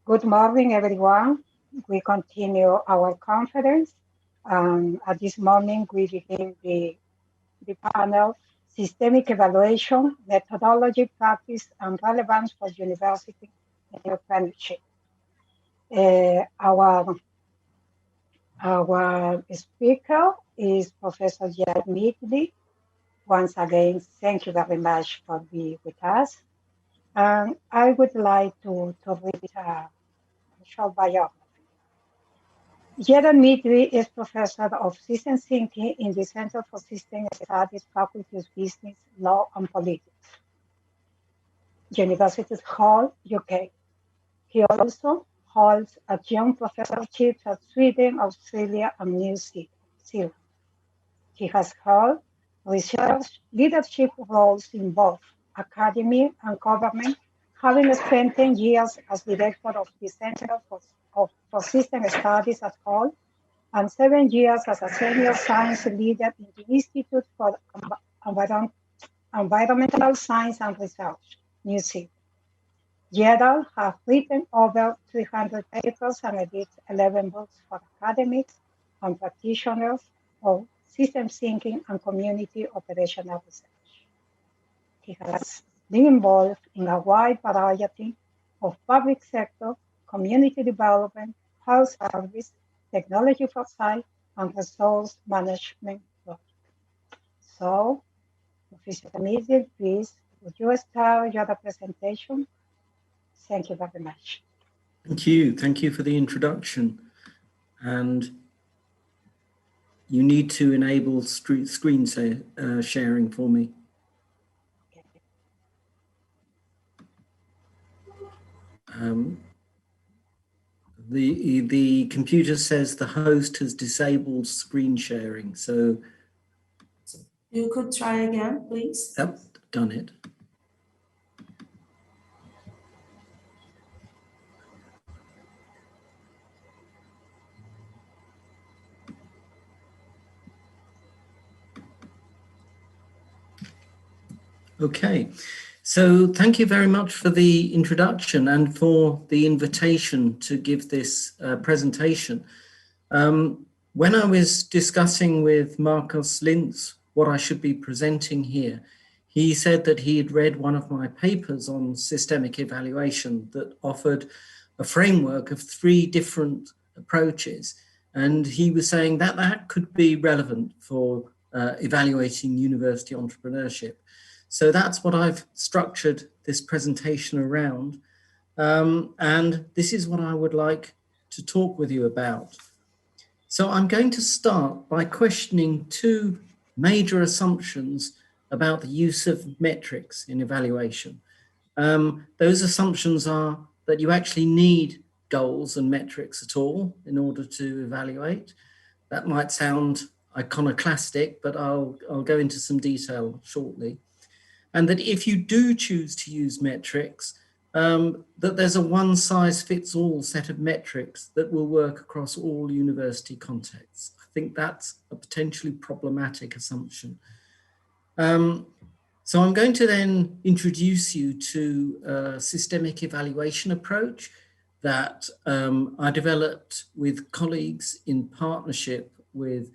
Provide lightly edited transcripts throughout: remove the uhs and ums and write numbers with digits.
Good morning, everyone. We continue our conference. At this moment, we begin the panel, Systemic Evaluation, Methodology, Practice, and Relevance for University Entrepreneurship. Our speaker is Professor Gerald Midgley. Once again, thank you very much for being with us. And I would like to read a short biography. Gerald Midgley is Professor of System Thinking in the Center for System Studies, Faculty of Business, Law and Politics, University Hall, UK. He also holds adjunct professorships at Sweden, Australia, and New Zealand. He has held research leadership roles in both academia and government, having spent 10 years as director of the Center for System Studies at Hull, and 7 years as a senior science leader in the Institute for Environmental Science and Research, New Zealand. Gerald has written over 300 papers and edited 11 books for academics and practitioners of system thinking and community operational research. He has been involved in a wide variety of public sector, community development, health service, technology foresight, and resource management projects. So, Professor Midgley, please, would you start your presentation? Thank you very much. Thank you for the introduction. And you need to enable screen sharing for me. The computer says the host has disabled screen sharing, so you could try again, please. Yep, done it. Okay, so thank you very much for the introduction and for the invitation to give this presentation. When I was discussing with Marcus Lintz what I should be presenting here, he said that he had read one of my papers on systemic evaluation that offered a framework of 3 different approaches. And he was saying that that could be relevant for evaluating university entrepreneurship. So that's what I've structured this presentation around. And this is what I would like to talk with you about. So I'm going to start by questioning 2 major assumptions about the use of metrics in evaluation. Those assumptions are that you actually need goals and metrics at all in order to evaluate. That might sound iconoclastic, but I'll go into some detail shortly. And that if you do choose to use metrics, that there's a one-size-fits-all set of metrics that will work across all university contexts. I think that's a potentially problematic assumption. So I'm going to then introduce you to a systemic evaluation approach that I developed with colleagues in partnership with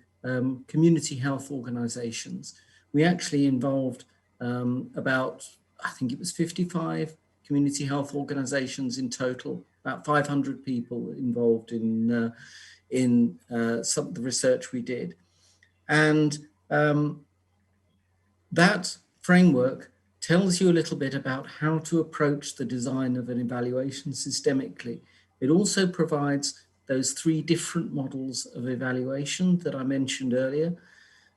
community health organizations. We actually involved about, I think it was 55 community health organizations in total, about 500 people involved in some of the research we did. And that framework tells you a little bit about how to approach the design of an evaluation systemically. It also provides those 3 different models of evaluation that I mentioned earlier.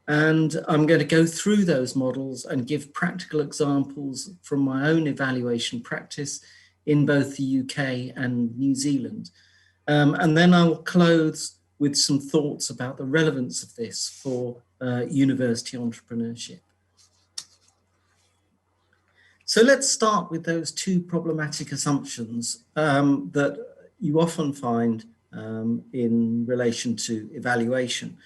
And I'm going to go through those models and give practical examples from my own evaluation practice in both the UK and New Zealand. And then I'll close with some thoughts about the relevance of this for university entrepreneurship. So let's start with those 2 problematic assumptions that you often find in relation to evaluation.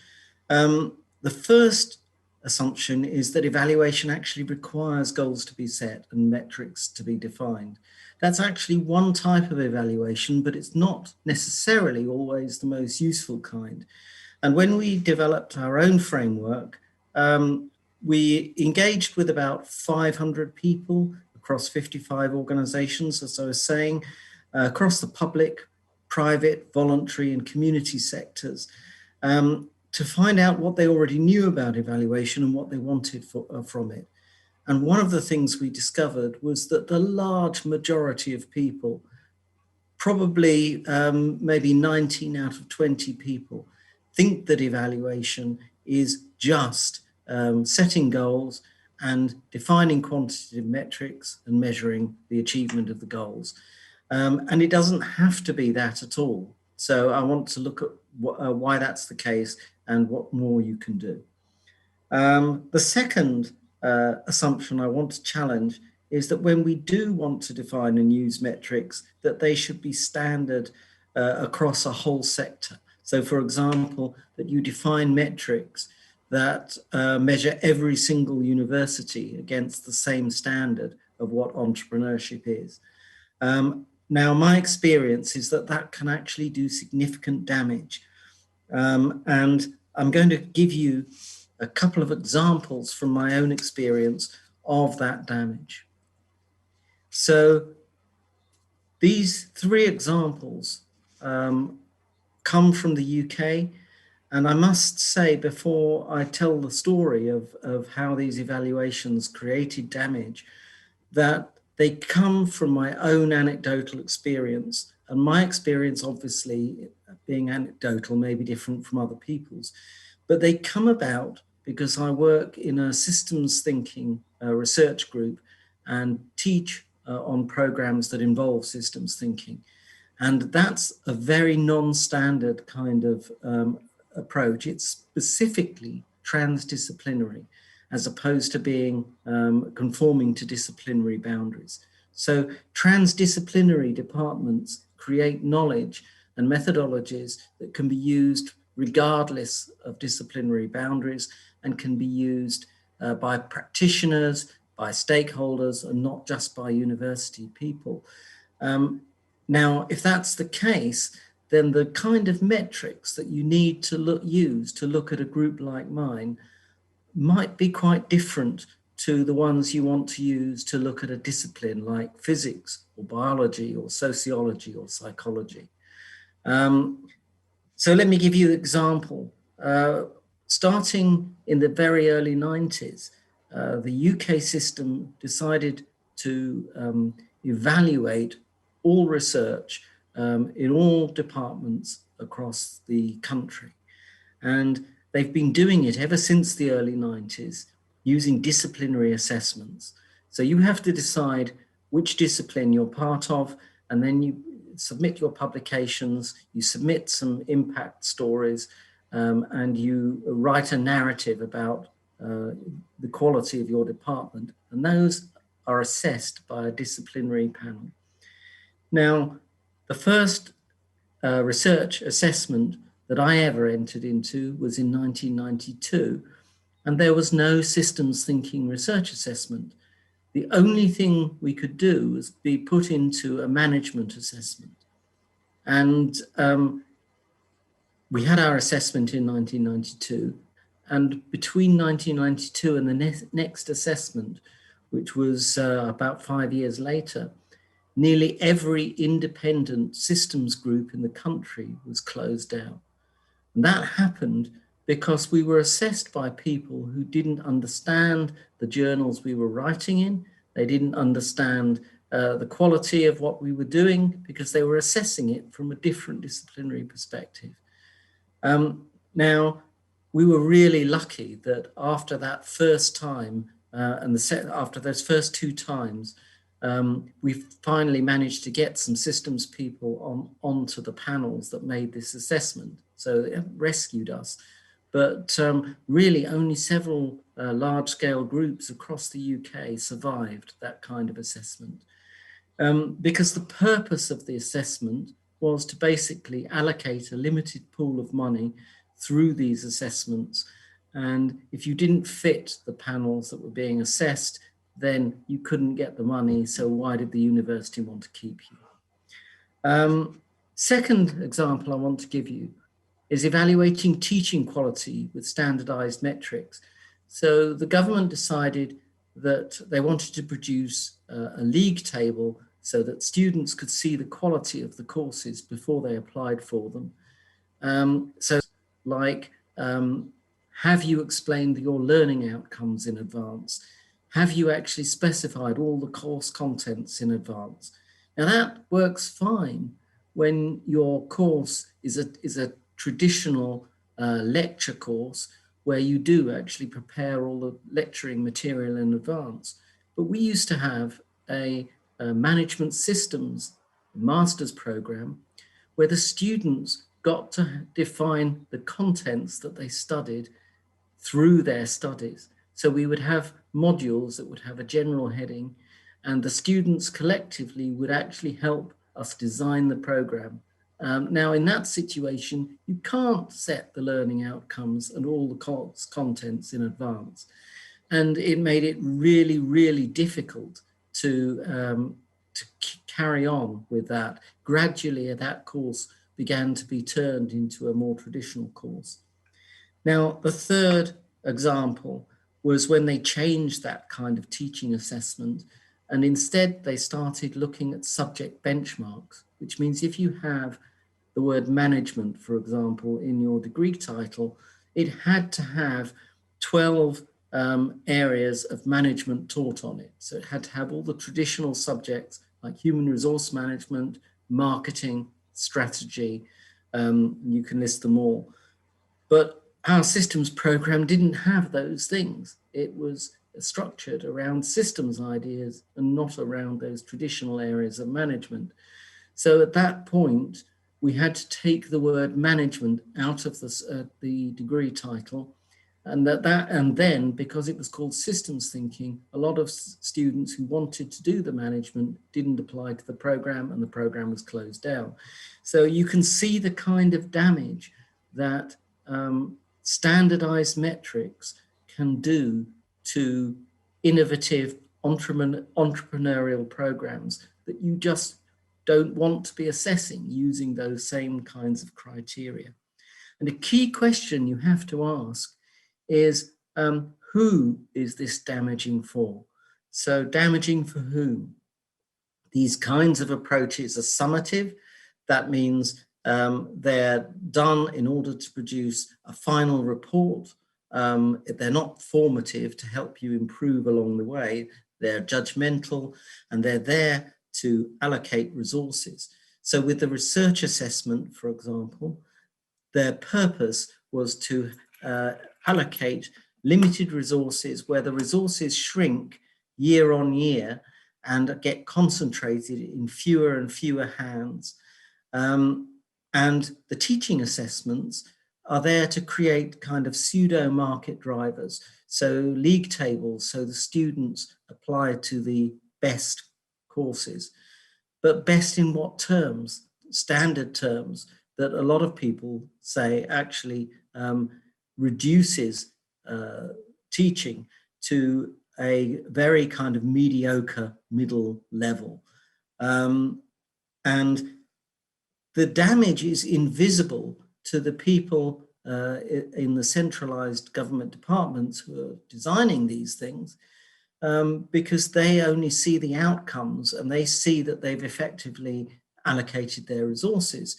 The first assumption is that evaluation actually requires goals to be set and metrics to be defined. That's actually one type of evaluation, but it's not necessarily always the most useful kind. And when we developed our own framework, we engaged with about 500 people across 55 organizations, as I was saying, across the public, private, voluntary, and community sectors, to find out what they already knew about evaluation and what they wanted from it. And one of the things we discovered was that the large majority of people, probably maybe 19 out of 20 people, think that evaluation is just setting goals and defining quantitative metrics and measuring the achievement of the goals. And it doesn't have to be that at all. So I want to look at why that's the case and what more you can do. The second assumption I want to challenge is that when we do want to define and use metrics, that they should be standard across a whole sector. So for example, that you define metrics that measure every single university against the same standard of what entrepreneurship is. Now, my experience is that that can actually do significant damage. And I'm going to give you a couple of examples from my own experience of that damage. So these three examples come from the UK. And I must say, before I tell the story of how these evaluations created damage, that they come from my own anecdotal experience. And my experience, obviously, being anecdotal, may be different from other people's, but they come about because I work in a systems thinking research group and teach on programs that involve systems thinking. And that's a very non-standard kind of approach. It's specifically transdisciplinary, as opposed to being conforming to disciplinary boundaries. So transdisciplinary departments create knowledge and methodologies that can be used regardless of disciplinary boundaries and can be used by practitioners, by stakeholders, and not just by university people. Now, if that's the case, then the kind of metrics that you need to use to look at a group like mine might be quite different to the ones you want to use to look at a discipline like physics or biology or sociology or psychology. So let me give you an example. Starting in the very early 90s, the UK system decided to evaluate all research in all departments across the country. And they've been doing it ever since the early 90s using disciplinary assessments. So you have to decide which discipline you're part of, and then you submit your publications, you submit some impact stories, and you write a narrative about the quality of your department. And those are assessed by a disciplinary panel. Now, the first research assessment that I ever entered into was in 1992, and there was no systems thinking research assessment. The only thing we could do was be put into a management assessment. And we had our assessment in 1992, and between 1992 and the next assessment, which was about 5 years later, nearly every independent systems group in the country was closed down. And that happened because we were assessed by people who didn't understand the journals we were writing in. They didn't understand the quality of what we were doing because they were assessing it from a different disciplinary perspective. Now, we were really lucky that after that first time after those first two times, we finally managed to get some systems people onto the panels that made this assessment. So it rescued us. But really only several large-scale groups across the UK survived that kind of assessment. Because the purpose of the assessment was to basically allocate a limited pool of money through these assessments. And if you didn't fit the panels that were being assessed, then you couldn't get the money, so why did the university want to keep you? Second example I want to give you is evaluating teaching quality with standardized metrics. So the government decided that they wanted to produce a league table so that students could see the quality of the courses before they applied for them. So like, have you explained your learning outcomes in advance? Have you actually specified all the course contents in advance? Now that works fine when your course is a traditional lecture course where you do actually prepare all the lecturing material in advance. But we used to have a management systems master's program where the students got to define the contents that they studied through their studies. So we would have modules that would have a general heading, and the students collectively would actually help us design the program. Now in that situation, you can't set the learning outcomes and all the contents in advance. And it made it really, really difficult to carry on with that. Gradually, that course began to be turned into a more traditional course. Now, the third example was when they changed that kind of teaching assessment, and instead they started looking at subject benchmarks, which means if you have the word management, for example, in your degree title, it had to have 12 areas of management taught on it. So it had to have all the traditional subjects like human resource management, marketing, strategy, you can list them all. But our systems program didn't have those things. It was structured around systems ideas and not around those traditional areas of management. So at that point, we had to take the word management out of the degree title, and then because it was called systems thinking, a lot of students who wanted to do the management didn't apply to the program, and the program was closed down. So you can see the kind of damage that standardized metrics can do to innovative entrepreneurial programs that you just don't want to be assessing using those same kinds of criteria. And a key question you have to ask is, who is this damaging for? So damaging for whom? These kinds of approaches are summative. That means they're done in order to produce a final report. They're not formative to help you improve along the way. They're judgmental, and they're there to allocate resources. So with the research assessment, for example, their purpose was to allocate limited resources where the resources shrink year on year and get concentrated in fewer and fewer hands. And the teaching assessments are there to create kind of pseudo market drivers. So league tables, so the students apply to the best courses, but best in what terms? Standard terms that a lot of people say actually reduces teaching to a very kind of mediocre middle level. And the damage is invisible to the people in the centralized government departments who are designing these things, because they only see the outcomes and they see that they've effectively allocated their resources,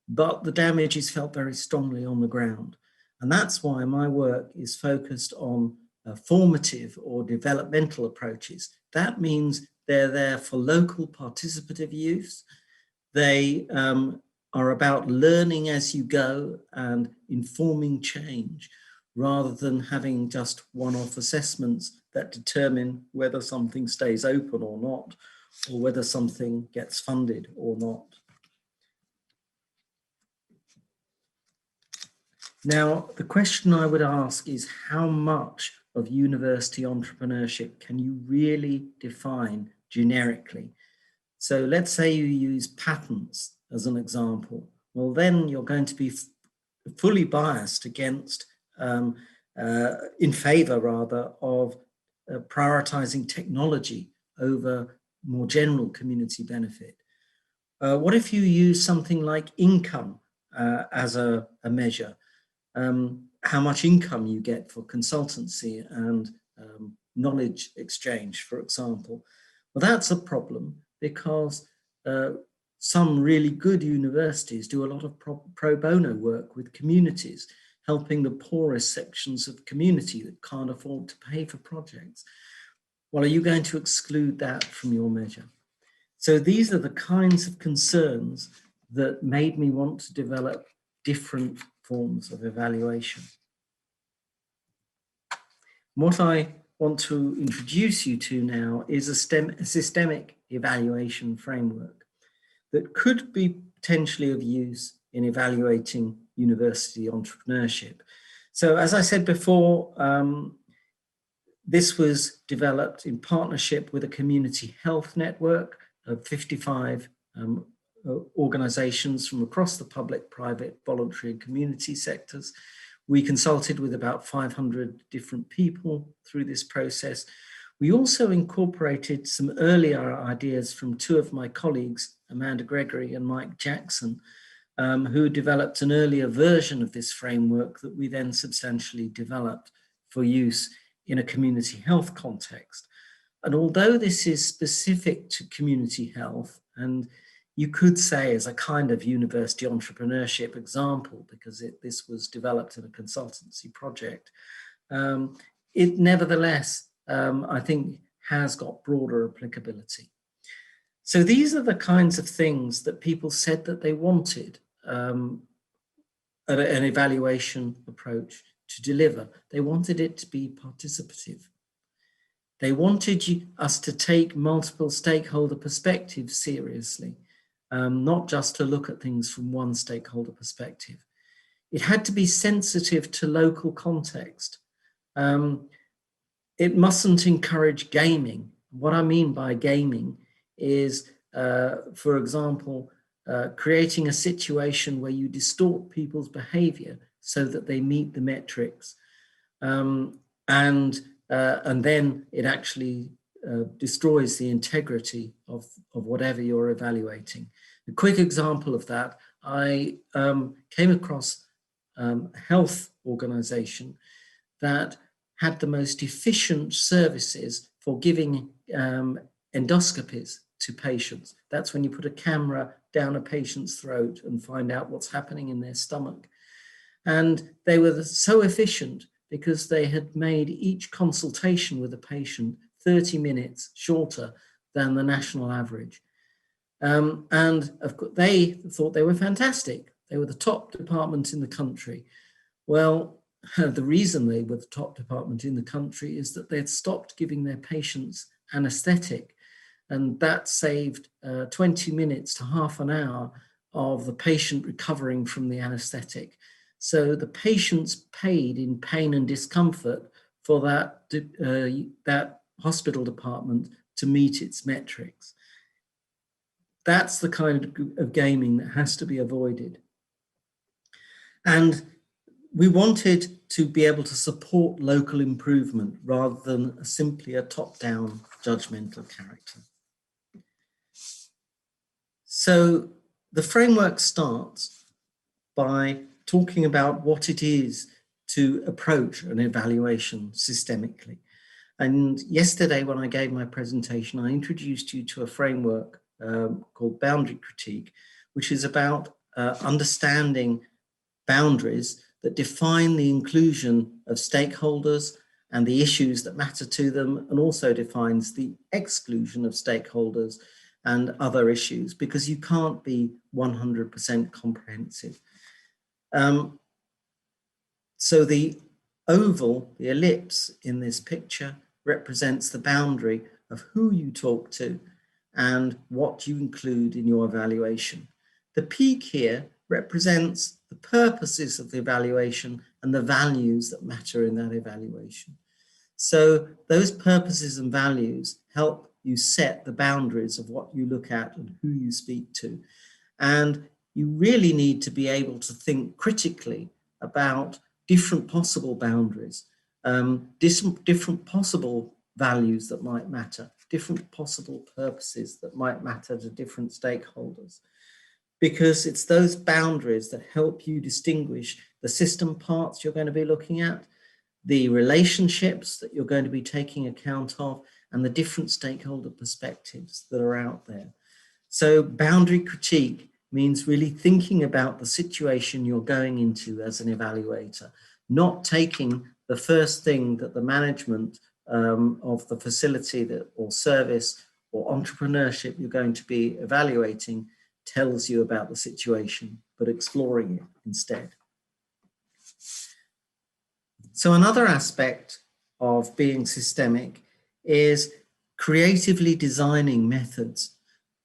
but the damage is felt very strongly on the ground. And that's why my work is focused on formative or developmental approaches. That means they're there for local participative use. They are about learning as you go and informing change, rather than having just one-off assessments that determine whether something stays open or not, or whether something gets funded or not. Now, the question I would ask is, how much of university entrepreneurship can you really define generically? So let's say you use patents as an example. Well, then you're going to be fully biased against, in favor rather, of prioritizing technology over more general community benefit? What if you use something like income as a measure? How much income you get for consultancy and knowledge exchange, for example. Well, that's a problem because some really good universities do a lot of pro bono work with communities, helping the poorest sections of community that can't afford to pay for projects. Well, are you going to exclude that from your measure? So these are the kinds of concerns that made me want to develop different forms of evaluation. What I want to introduce you to now is a systemic evaluation framework that could be potentially of use in evaluating university entrepreneurship. So as I said before, this was developed in partnership with a community health network of 55 organizations from across the public, private, voluntary and community sectors. We consulted with about 500 different people through this process. We also incorporated some earlier ideas from two of my colleagues, Amanda Gregory and Mike Jackson, who developed an earlier version of this framework that we then substantially developed for use in a community health context. And although this is specific to community health, and you could say as a kind of university entrepreneurship example, because this was developed in a consultancy project, it nevertheless, I think, has got broader applicability. So these are the kinds of things that people said that they wanted an evaluation approach to deliver. They wanted it to be participative. They wanted us to take multiple stakeholder perspectives seriously, not just to look at things from one stakeholder perspective. It had to be sensitive to local context. It mustn't encourage gaming. What I mean by gaming is, for example, creating a situation where you distort people's behavior so that they meet the metrics. And then it actually destroys the integrity of whatever you're evaluating. A quick example of that, I came across a health organization that had the most efficient services for giving endoscopies to patients. That's when you put a camera down a patient's throat and find out what's happening in their stomach. And they were so efficient because they had made each consultation with a patient 30 minutes shorter than the national average. And of course, they thought they were fantastic. They were the top department in the country. Well, the reason they were the top department in the country is that they had stopped giving their patients anesthetic, and that saved 20 minutes to half an hour of the patient recovering from the anesthetic. So the patients paid in pain and discomfort for that hospital department to meet its metrics. That's the kind of gaming that has to be avoided. And we wanted to be able to support local improvement rather than simply a top-down judgmental character. So the framework starts by talking about what it is to approach an evaluation systemically. And yesterday when I gave my presentation, I introduced you to a framework called boundary critique, which is about understanding boundaries that define the inclusion of stakeholders and the issues that matter to them, and also defines the exclusion of stakeholders and other issues, because you can't be 100% comprehensive. So the oval, the ellipse in this picture, represents the boundary of who you talk to and what you include in your evaluation. The peak here represents the purposes of the evaluation and the values that matter in that evaluation. So those purposes and values help you set the boundaries of what you look at and who you speak to. And you really need to be able to think critically about different possible boundaries, different possible values that might matter, different possible purposes that might matter to different stakeholders. Because it's those boundaries that help you distinguish the system parts you're going to be looking at, the relationships that you're going to be taking account of, and the different stakeholder perspectives that are out there. So boundary critique means really thinking about the situation you're going into as an evaluator, not taking the first thing that the management of the facility or service or entrepreneurship you're going to be evaluating tells you about the situation, but exploring it instead. So another aspect of being systemic is creatively designing methods,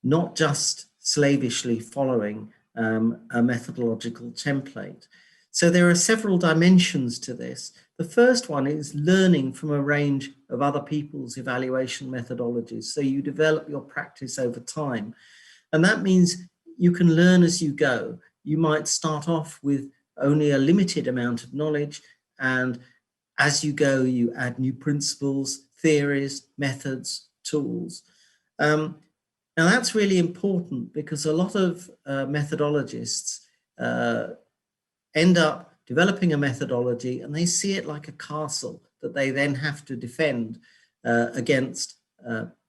not just slavishly following a methodological template. So there are several dimensions to this. The first one is learning from a range of other people's evaluation methodologies. So you develop your practice over time. And that means you can learn as you go. You might start off with only a limited amount of knowledge, and as you go, you add new principles, theories, methods, tools. Now that's really important because a lot of methodologists end up developing a methodology and they see it like a castle that they then have to defend against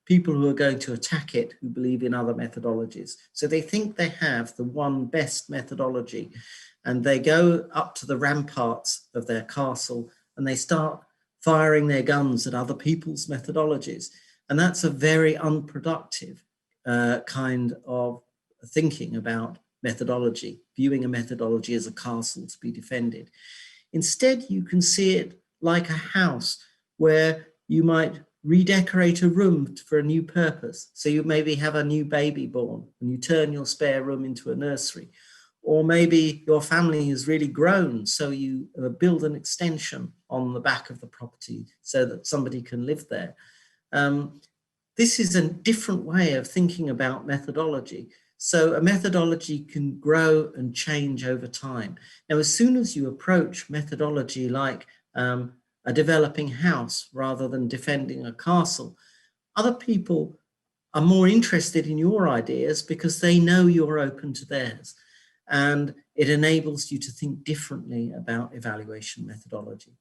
people who are going to attack it who believe in other methodologies. So they think they have the one best methodology, and they go up to the ramparts of their castle and they start firing their guns at other people's methodologies. And that's a very unproductive kind of thinking about methodology, viewing a methodology as a castle to be defended. Instead, you can see it like a house where you might redecorate a room for a new purpose. So you maybe have a new baby born and you turn your spare room into a nursery. Or maybe your family has really grown, so you build an extension on the back of the property so that somebody can live there. This is a different way of thinking about methodology. So a methodology can grow and change over time. Now, as soon as you approach methodology like a developing house rather than defending a castle, other people are more interested in your ideas because they know you're open to theirs. And it enables you to think differently about evaluation methodology.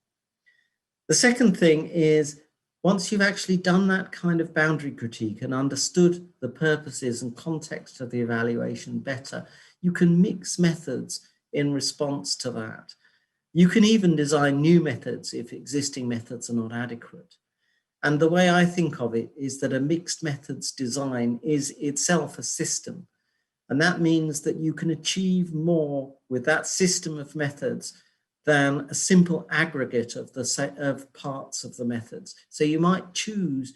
The second thing is, once you've actually done that kind of boundary critique and understood the purposes and context of the evaluation better, you can mix methods in response to that. You can even design new methods if existing methods are not adequate. And the way I think of it is that a mixed methods design is itself a system. And that means that you can achieve more with that system of methods than a simple aggregate of parts of the methods. So you might choose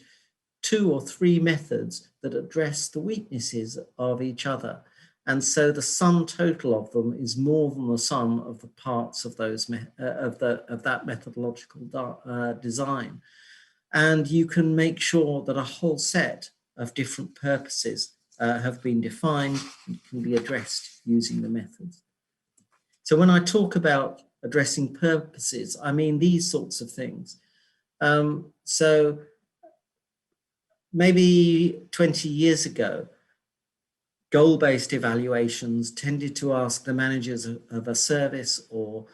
2 or 3 methods that address the weaknesses of each other. And so the sum total of them is more than the sum of the parts of those of that methodological design. And you can make sure that a whole set of different purposes have been defined and can be addressed using the methods. So when I talk about addressing purposes, I mean these sorts of things. So maybe 20 years ago, goal-based evaluations tended to ask the managers of a service or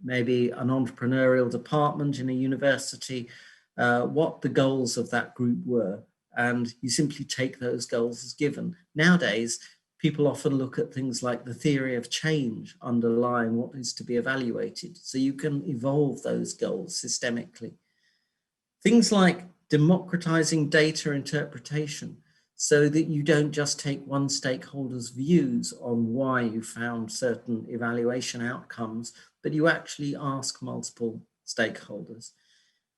maybe an entrepreneurial department in a university what the goals of that group were. And you simply take those goals as given. Nowadays, people often look at things like the theory of change underlying what is to be evaluated. So you can evolve those goals systemically. Things like democratizing data interpretation so that you don't just take one stakeholder's views on why you found certain evaluation outcomes, but you actually ask multiple stakeholders.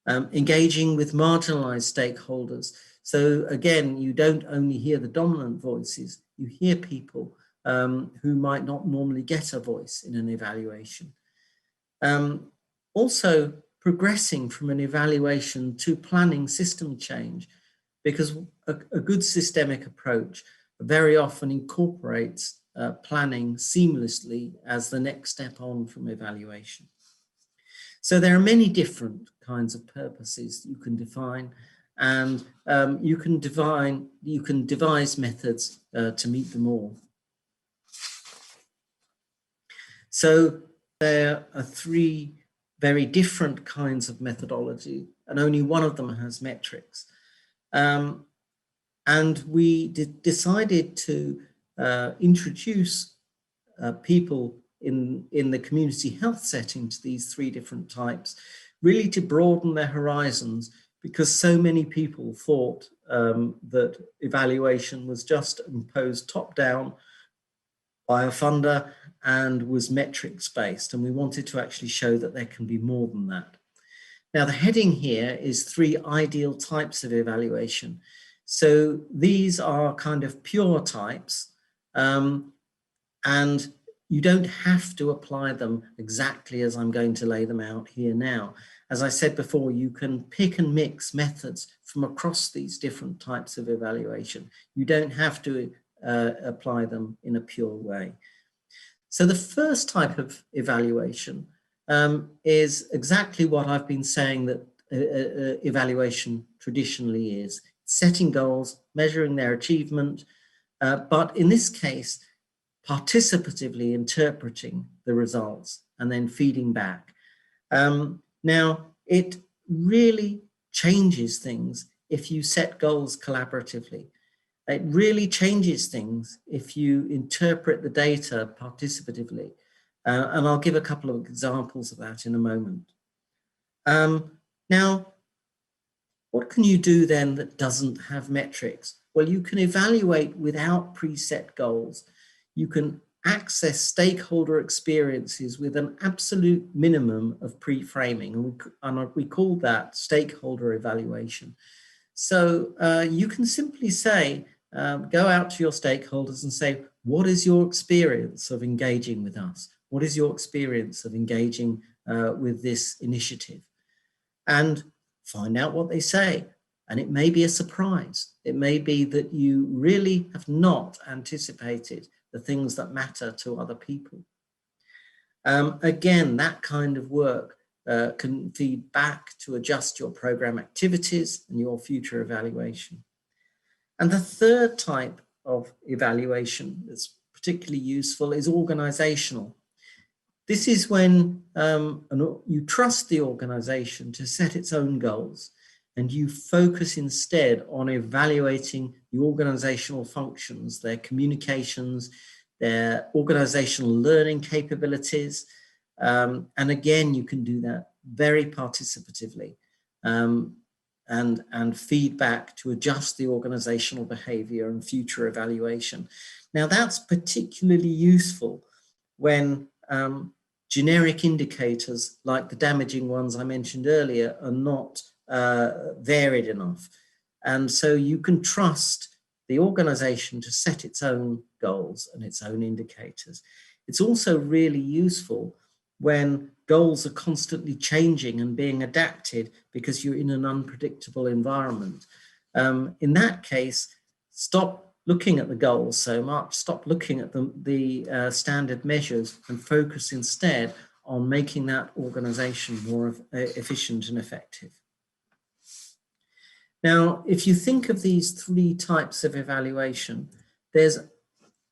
Engaging with marginalized stakeholders. So again, you don't only hear the dominant voices, you hear people who might not normally get a voice in an evaluation. Also progressing from an evaluation to planning system change, because a good systemic approach very often incorporates planning seamlessly as the next step on from evaluation. So there are many different kinds of purposes you can define, and you can devise methods to meet them all. So there are three very different kinds of methodology, and only one of them has metrics. And we decided to introduce people in the community health setting to these three different types, really to broaden their horizons, because so many people thought that evaluation was just imposed top-down by a funder and was metrics based, and we wanted to actually show that there can be more than that. Now, the heading here is 3 ideal types of evaluation. So these are kind of pure types, and you don't have to apply them exactly as I'm going to lay them out here now. As I said before, you can pick and mix methods from across these different types of evaluation. You don't have to apply them in a pure way. So the first type of evaluation is exactly what I've been saying that evaluation traditionally is: setting goals, measuring their achievement, but in this case, participatively interpreting the results and then feeding back. Now, it really changes things if you set goals collaboratively. It really changes things if you interpret the data participatively. And I'll give a couple of examples of that in a moment. Now, what can you do then that doesn't have metrics? Well, you can evaluate without preset goals. You can access stakeholder experiences with an absolute minimum of pre-framing, and we call that stakeholder evaluation. So you can simply say, go out to your stakeholders and say, what is your experience of engaging with us? What is your experience of engaging with this initiative? And find out what they say. And it may be a surprise. It may be that you really have not anticipated the things that matter to other people. Again, that kind of work can feed back to adjust your program activities and your future evaluation. And the third type of evaluation that's particularly useful is organizational. This is when you trust the organization to set its own goals, and you focus instead on evaluating the organizational functions, their communications, their organizational learning capabilities. And again, you can do that very participatively and feedback to adjust the organizational behavior and future evaluation. Now, that's particularly useful when generic indicators like the damaging ones I mentioned earlier are not varied enough. And so you can trust the organization to set its own goals and its own indicators. It's also really useful when goals are constantly changing and being adapted because you're in an unpredictable environment. In that case, stop looking at the goals so much, stop looking at the standard measures and focus instead on making that organization more efficient and effective. Now, if you think of these 3 types of evaluation, there's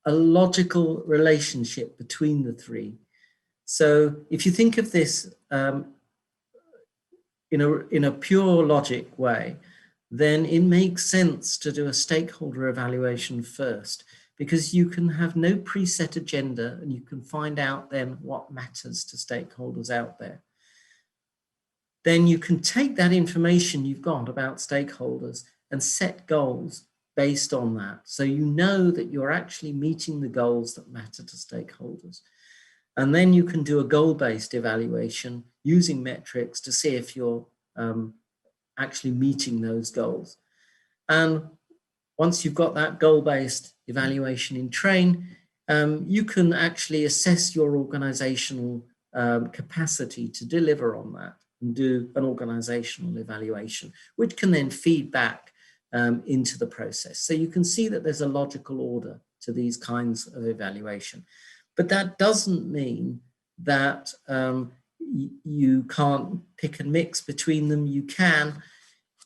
a logical relationship between the 3. So if you think of this in a pure logic way, then it makes sense to do a stakeholder evaluation first, because you can have no preset agenda and you can find out then what matters to stakeholders out there. Then you can take that information you've got about stakeholders and set goals based on that. So you know that you're actually meeting the goals that matter to stakeholders. And then you can do a goal-based evaluation using metrics to see if you're actually meeting those goals. And once you've got that goal-based evaluation in train, you can actually assess your organizational capacity to deliver on that and do an organizational evaluation, which can then feed back into the process. So you can see that there's a logical order to these kinds of evaluation. But that doesn't mean that you can't pick and mix between them. You can.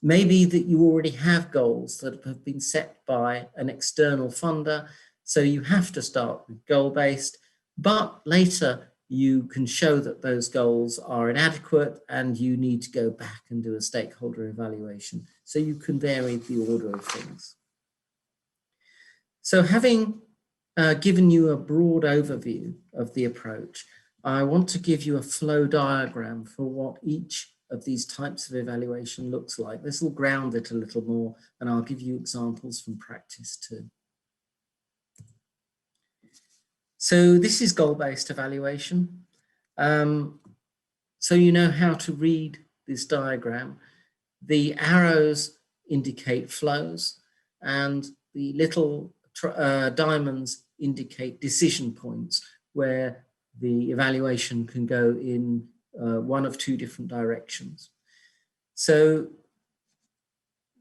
Maybe that you already have goals that have been set by an external funder, so you have to start with goal-based, but later you can show that those goals are inadequate and you need to go back and do a stakeholder evaluation. So you can vary the order of things. So having given you a broad overview of the approach, I want to give you a flow diagram for what each of these types of evaluation looks like. This will ground it a little more, and I'll give you examples from practice too. So this is goal-based evaluation. So you know how to read this diagram. The arrows indicate flows, and the little diamonds indicate decision points where the evaluation can go in one of two different directions. So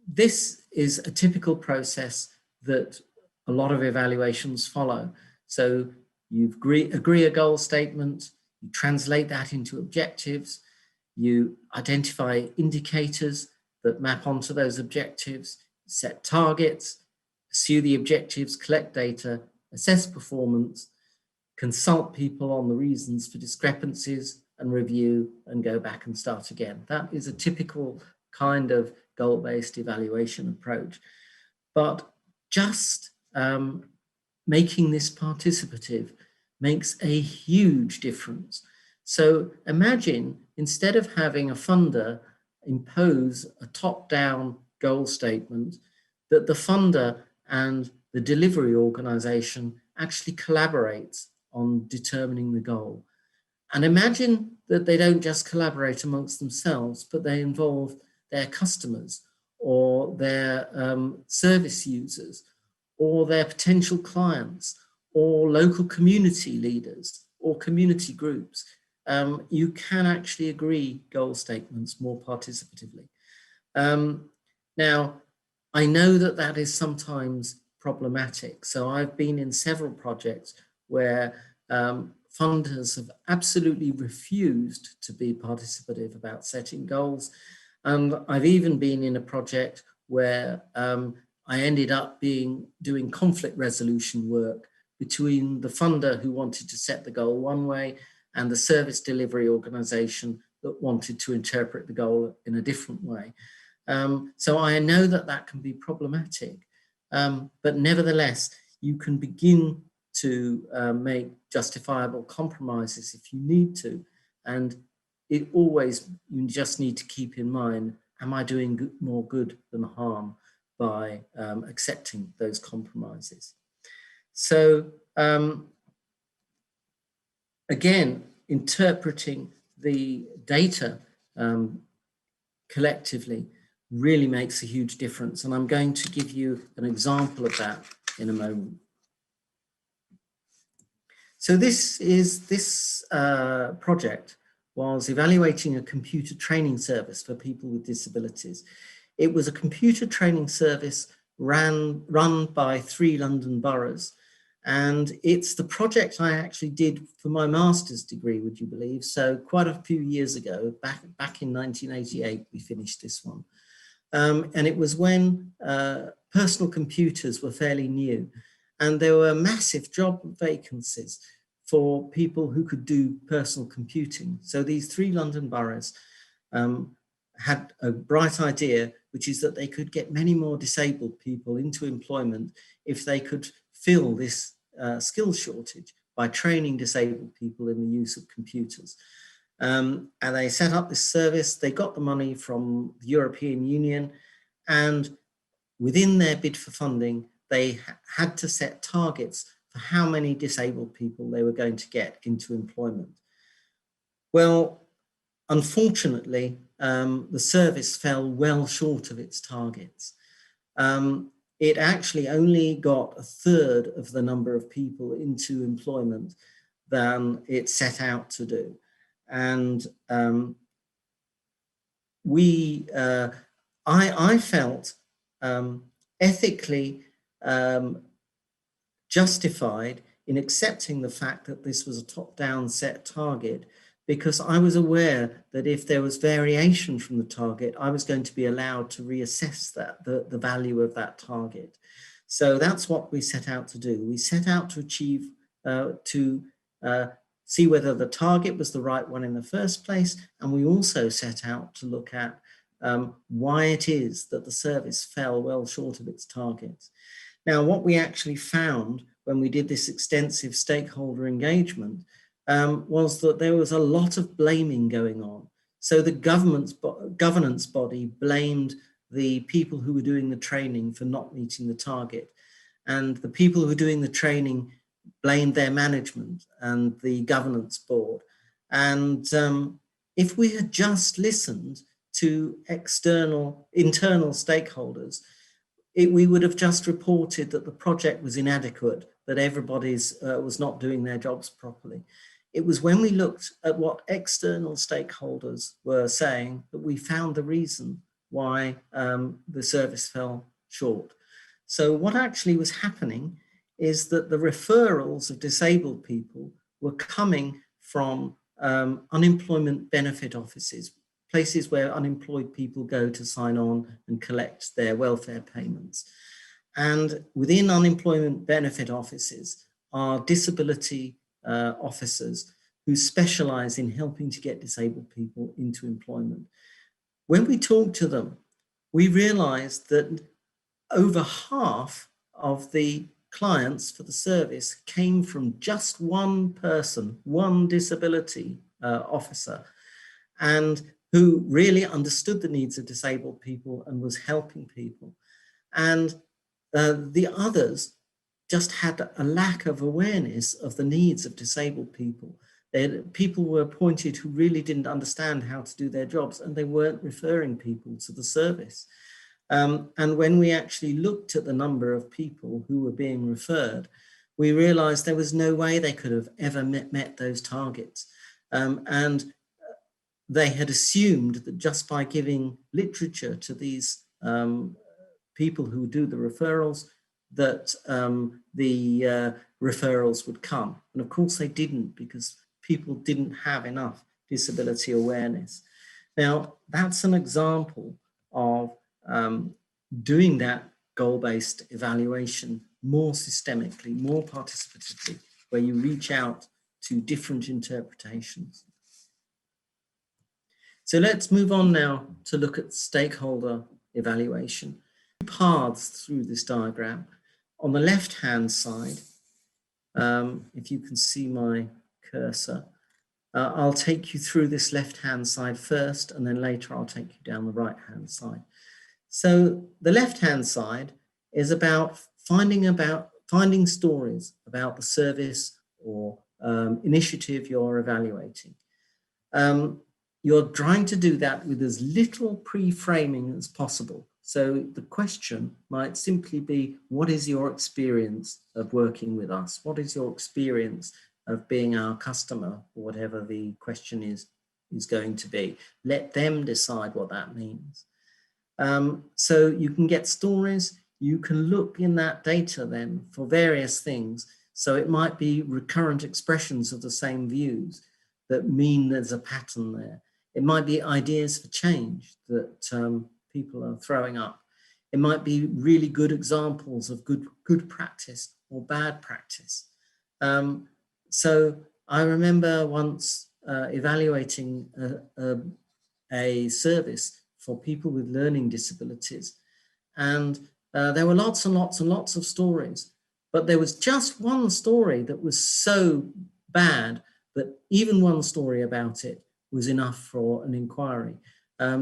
this is a typical process that a lot of evaluations follow. So you agree a goal statement, you translate that into objectives, you identify indicators that map onto those objectives, set targets, pursue the objectives, collect data, assess performance, consult people on the reasons for discrepancies, and review and go back and start again. That is a typical kind of goal-based evaluation approach. But just making this participative makes a huge difference. So imagine, instead of having a funder impose a top-down goal statement, that the funder and the delivery organization actually collaborates on determining the goal. And imagine that they don't just collaborate amongst themselves, but they involve their customers or their service users or their potential clients or local community leaders or community groups. You can actually agree goal statements more participatively. Now, I know that that is sometimes problematic. So I've been in several projects where funders have absolutely refused to be participative about setting goals. And I've even been in a project where I ended up doing conflict resolution work between the funder who wanted to set the goal one way and the service delivery organization that wanted to interpret the goal in a different way. So I know that that can be problematic, but nevertheless, you can begin to make justifiable compromises if you need to. And you just need to keep in mind, am I doing more good than harm by accepting those compromises? So again, interpreting the data collectively really makes a huge difference. And I'm going to give you an example of that in a moment. So this project was evaluating a computer training service for people with disabilities. It was a computer training service run by 3 London boroughs. And it's the project I actually did for my master's degree, would you believe? So quite a few years ago, back in 1988, we finished this one. And it was when personal computers were fairly new. And there were massive job vacancies for people who could do personal computing. So these 3 London boroughs had a bright idea, which is that they could get many more disabled people into employment if they could fill this skill shortage by training disabled people in the use of computers. And they set up this service. They got the money from the European Union, and within their bid for funding, they had to set targets for how many disabled people they were going to get into employment. Well, unfortunately, the service fell well short of its targets. It actually only got 1/3 of the number of people into employment than it set out to do. And I felt ethically justified in accepting the fact that this was a top-down set target, because I was aware that if there was variation from the target, I was going to be allowed to reassess that, the value of that target. So that's what we set out to do. We set out to achieve, see whether the target was the right one in the first place, and we also set out to look at why it is that the service fell well short of its targets. Now, what we actually found when we did this extensive stakeholder engagement was that there was a lot of blaming going on. So the governance body blamed the people who were doing the training for not meeting the target. And the people who were doing the training blamed their management and the governance board. And if we had just listened to internal stakeholders, we would have just reported that the project was inadequate, that everybody was not doing their jobs properly. It was when we looked at what external stakeholders were saying that we found the reason why the service fell short. So what actually was happening is that the referrals of disabled people were coming from unemployment benefit offices, places where unemployed people go to sign on and collect their welfare payments. And within unemployment benefit offices are disability officers who specialize in helping to get disabled people into employment. When we talked to them, we realized that over half of the clients for the service came from just one person, one disability officer, and who really understood the needs of disabled people and was helping people. And the others just had a lack of awareness of the needs of disabled people. People were appointed who really didn't understand how to do their jobs, and they weren't referring people to the service. And when we actually looked at the number of people who were being referred, we realized there was no way they could have ever met those targets. And they had assumed that just by giving literature to these people who do the referrals, that the referrals would come. And of course they didn't, because people didn't have enough disability awareness. Now, that's an example of doing that goal-based evaluation more systemically, more participatively, where you reach out to different interpretations. So let's move on now to look at stakeholder evaluation. Two paths through this diagram. On the left-hand side, if you can see my cursor, I'll take you through this left-hand side first, and then later I'll take you down the right-hand side. So the left-hand side is about finding stories about the service or initiative you're evaluating. You're trying to do that with as little pre-framing as possible. So the question might simply be, what is your experience of working with us? What is your experience of being our customer, or whatever the question is going to be? Let them decide what that means. So you can get stories, you can look in that data then for various things. So it might be recurrent expressions of the same views that mean there's a pattern there. It might be ideas for change that people are throwing up. It might be really good examples of good practice or bad practice. So I remember once evaluating a service for people with learning disabilities, and there were lots and lots and lots of stories, but there was just one story that was so bad that even one story about it was enough for an inquiry.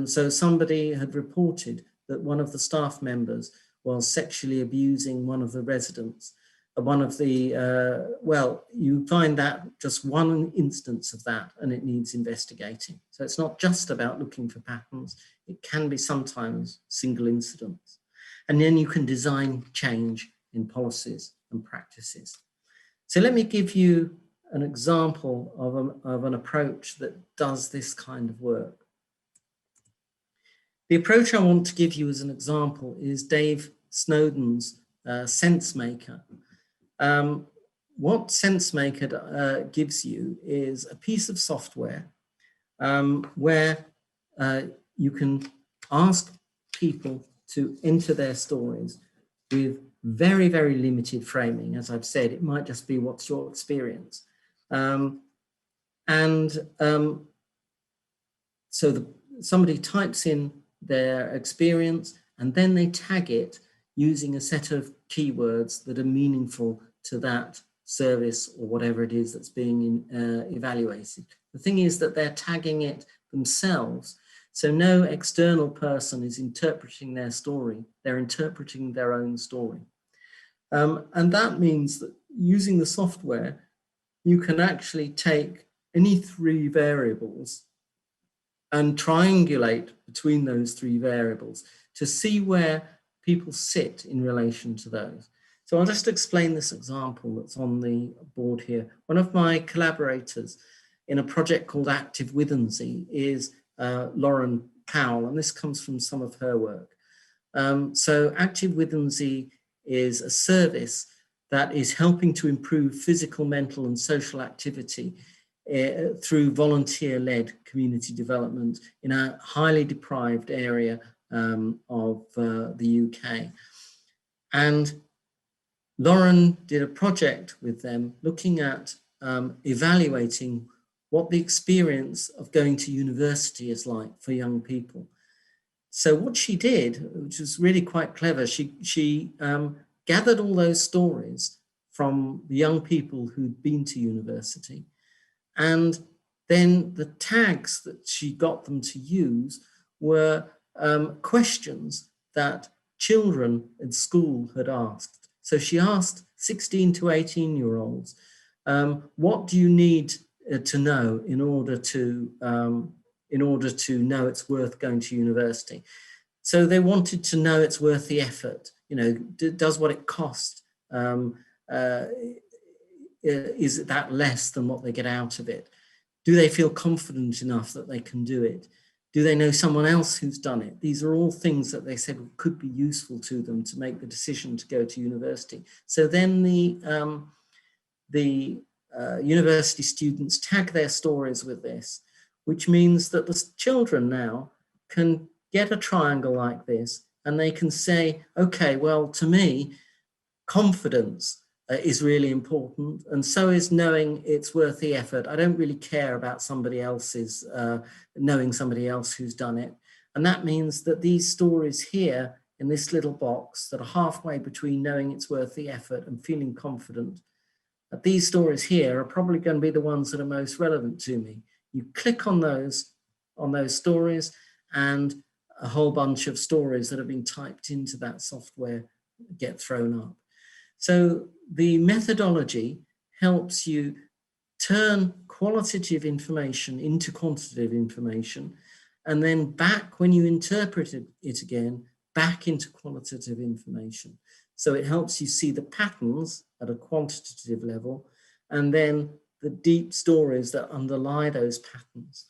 So somebody had reported that one of the staff members was sexually abusing one of the residents. One of the, well, you find that just one instance of that, and it needs investigating. So it's not just about looking for patterns, it can be sometimes single incidents. And then you can design change in policies and practices. So let me give you an example of an approach that does this kind of work. The approach I want to give you as an example is Dave Snowden's SenseMaker. What SenseMaker gives you is a piece of software where you can ask people to enter their stories with very, very limited framing. As I've said, it might just be what's your experience. So somebody types in their experience and then they tag it using a set of keywords that are meaningful to that service or whatever it is that's being evaluated. The thing is that they're tagging it themselves, so no external person is interpreting their story, they're interpreting their own story. And that means that using the software, you can actually take any 3 variables and triangulate between those 3 variables to see where people sit in relation to those. So I'll just explain this example that's on the board here. One of my collaborators in a project called Active Withensy is Lauren Powell, and this comes from some of her work. So Active Withensy is a service that is helping to improve physical, mental and social activity through volunteer-led community development in a highly deprived area of the UK. And Lauren did a project with them looking at evaluating what the experience of going to university is like for young people. So what she did, which was really quite clever, she gathered all those stories from the young people who'd been to university, and then the tags that she got them to use were questions that children at school had asked. So she asked 16 to 18-year-olds, what do you need to know in order to know it's worth going to university? So they wanted to know it's worth the effort. You know, does what it cost? Is that less than what they get out of it? Do they feel confident enough that they can do it? Do they know someone else who's done it? These are all things that they said could be useful to them to make the decision to go to university. So then the university students tag their stories with this, which means that the children now can get a triangle like this and they can say, okay, well, to me, confidence is really important, and so is knowing it's worth the effort. I don't really care about somebody else's, knowing somebody else who's done it. And that means that these stories here in this little box that are halfway between knowing it's worth the effort and feeling confident, that these stories here are probably going to be the ones that are most relevant to me. You click on those stories and a whole bunch of stories that have been typed into that software get thrown up. So the methodology helps you turn qualitative information into quantitative information, and then back, when you interpret it again, back into qualitative information. So it helps you see the patterns at a quantitative level, and then the deep stories that underlie those patterns.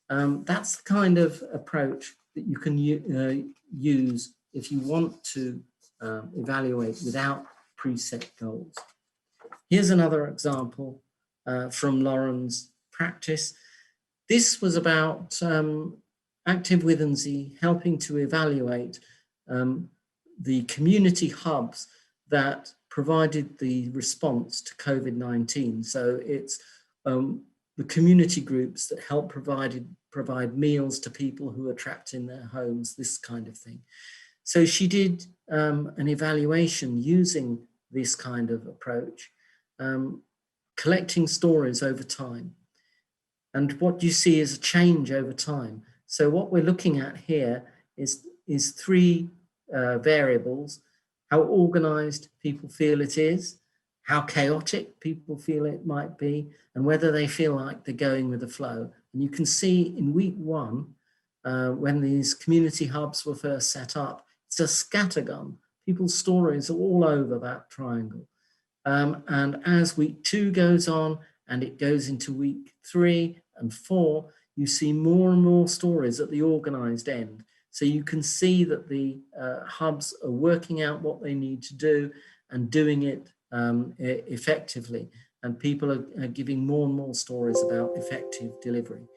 That's the kind of approach that you can use if you want to evaluate without preset goals. Here's another example from Lauren's practice. This was about Active Withensy helping to evaluate the community hubs that provided the response to COVID-19. So it's the community groups that help provide meals to people who are trapped in their homes, this kind of thing. So she did an evaluation using this kind of approach, collecting stories over time. And what you see is a change over time. So what we're looking at here is 3 variables: how organized people feel it is, how chaotic people feel it might be, and whether they feel like they're going with the flow. And you can see in week 1, when these community hubs were first set up, it's a scattergun. People's stories are all over that triangle. And as week 2 goes on and it goes into week 3 and 4, you see more and more stories at the organized end. So you can see that the hubs are working out what they need to do and doing it effectively. And people are giving more and more stories about effective delivery.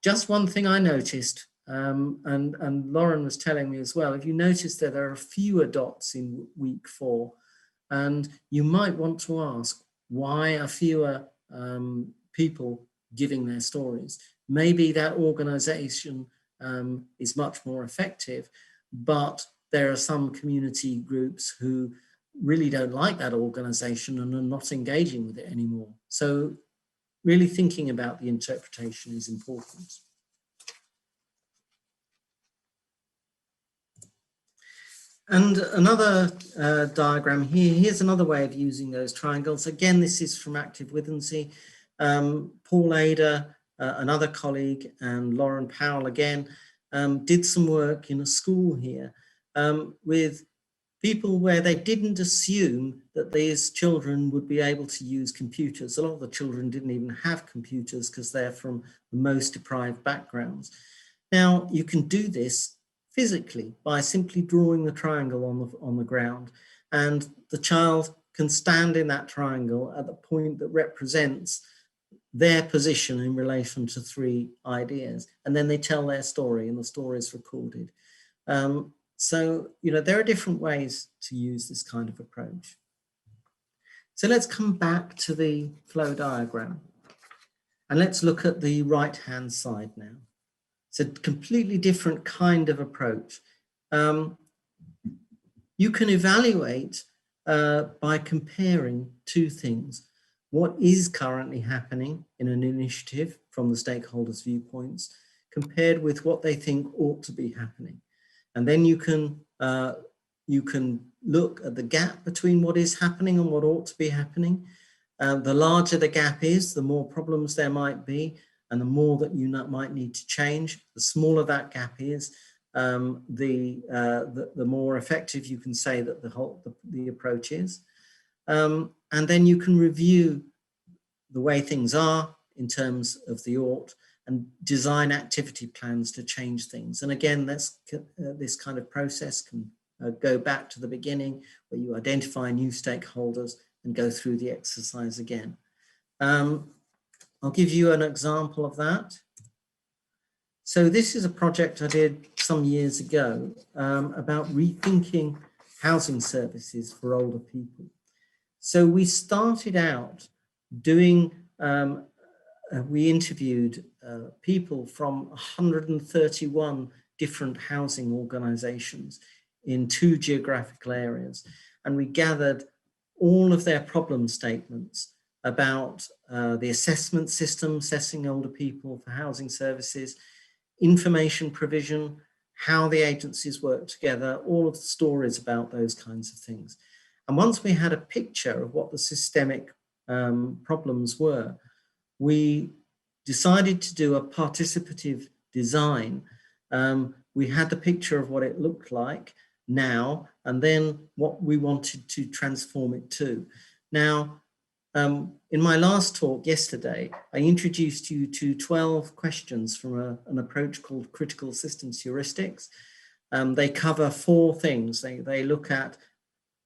Just one thing I noticed, and Lauren was telling me as well, if you notice that there are fewer dots in week 4, and you might want to ask, why are fewer people giving their stories? Maybe that organization is much more effective, but there are some community groups who really don't like that organization and are not engaging with it anymore. So really thinking about the interpretation is important. And another diagram here, here's another way of using those triangles. Again, this is from Active Withency. Paul Ada, another colleague, and Lauren Powell again, did some work in a school here with people where they didn't assume that these children would be able to use computers. A lot of the children didn't even have computers because they're from the most deprived backgrounds. Now, you can do this physically by simply drawing the triangle on the ground, and the child can stand in that triangle at the point that represents their position in relation to 3 ideas, and then they tell their story and the story is recorded. So, there are different ways to use this kind of approach. So let's come back to the flow diagram and let's look at the right-hand side now. It's a completely different kind of approach. You can evaluate by comparing 2 things. What is currently happening in an initiative from the stakeholders' viewpoints compared with what they think ought to be happening. And then you can look at the gap between what is happening and what ought to be happening. The larger the gap is, the more problems there might be, and the more that you might need to change. The smaller that gap is, the more effective you can say that the approach is. And then you can review the way things are in terms of the ought and design activity plans to change things. And again, this kind of process can go back to the beginning where you identify new stakeholders and go through the exercise again. I'll give you an example of that. So this is a project I did some years ago about rethinking housing services for older people. So we started out doing, we interviewed people from 131 different housing organizations in 2 geographical areas. And we gathered all of their problem statements about the assessment system, assessing older people for housing services, information provision, how the agencies work together, all of the stories about those kinds of things. And once we had a picture of what the systemic problems were, we decided to do a participative design. We had the picture of what it looked like now, and then what we wanted to transform it to. Now, in my last talk yesterday, I introduced you to 12 questions from an approach called critical systems heuristics. They cover 4 things. They look at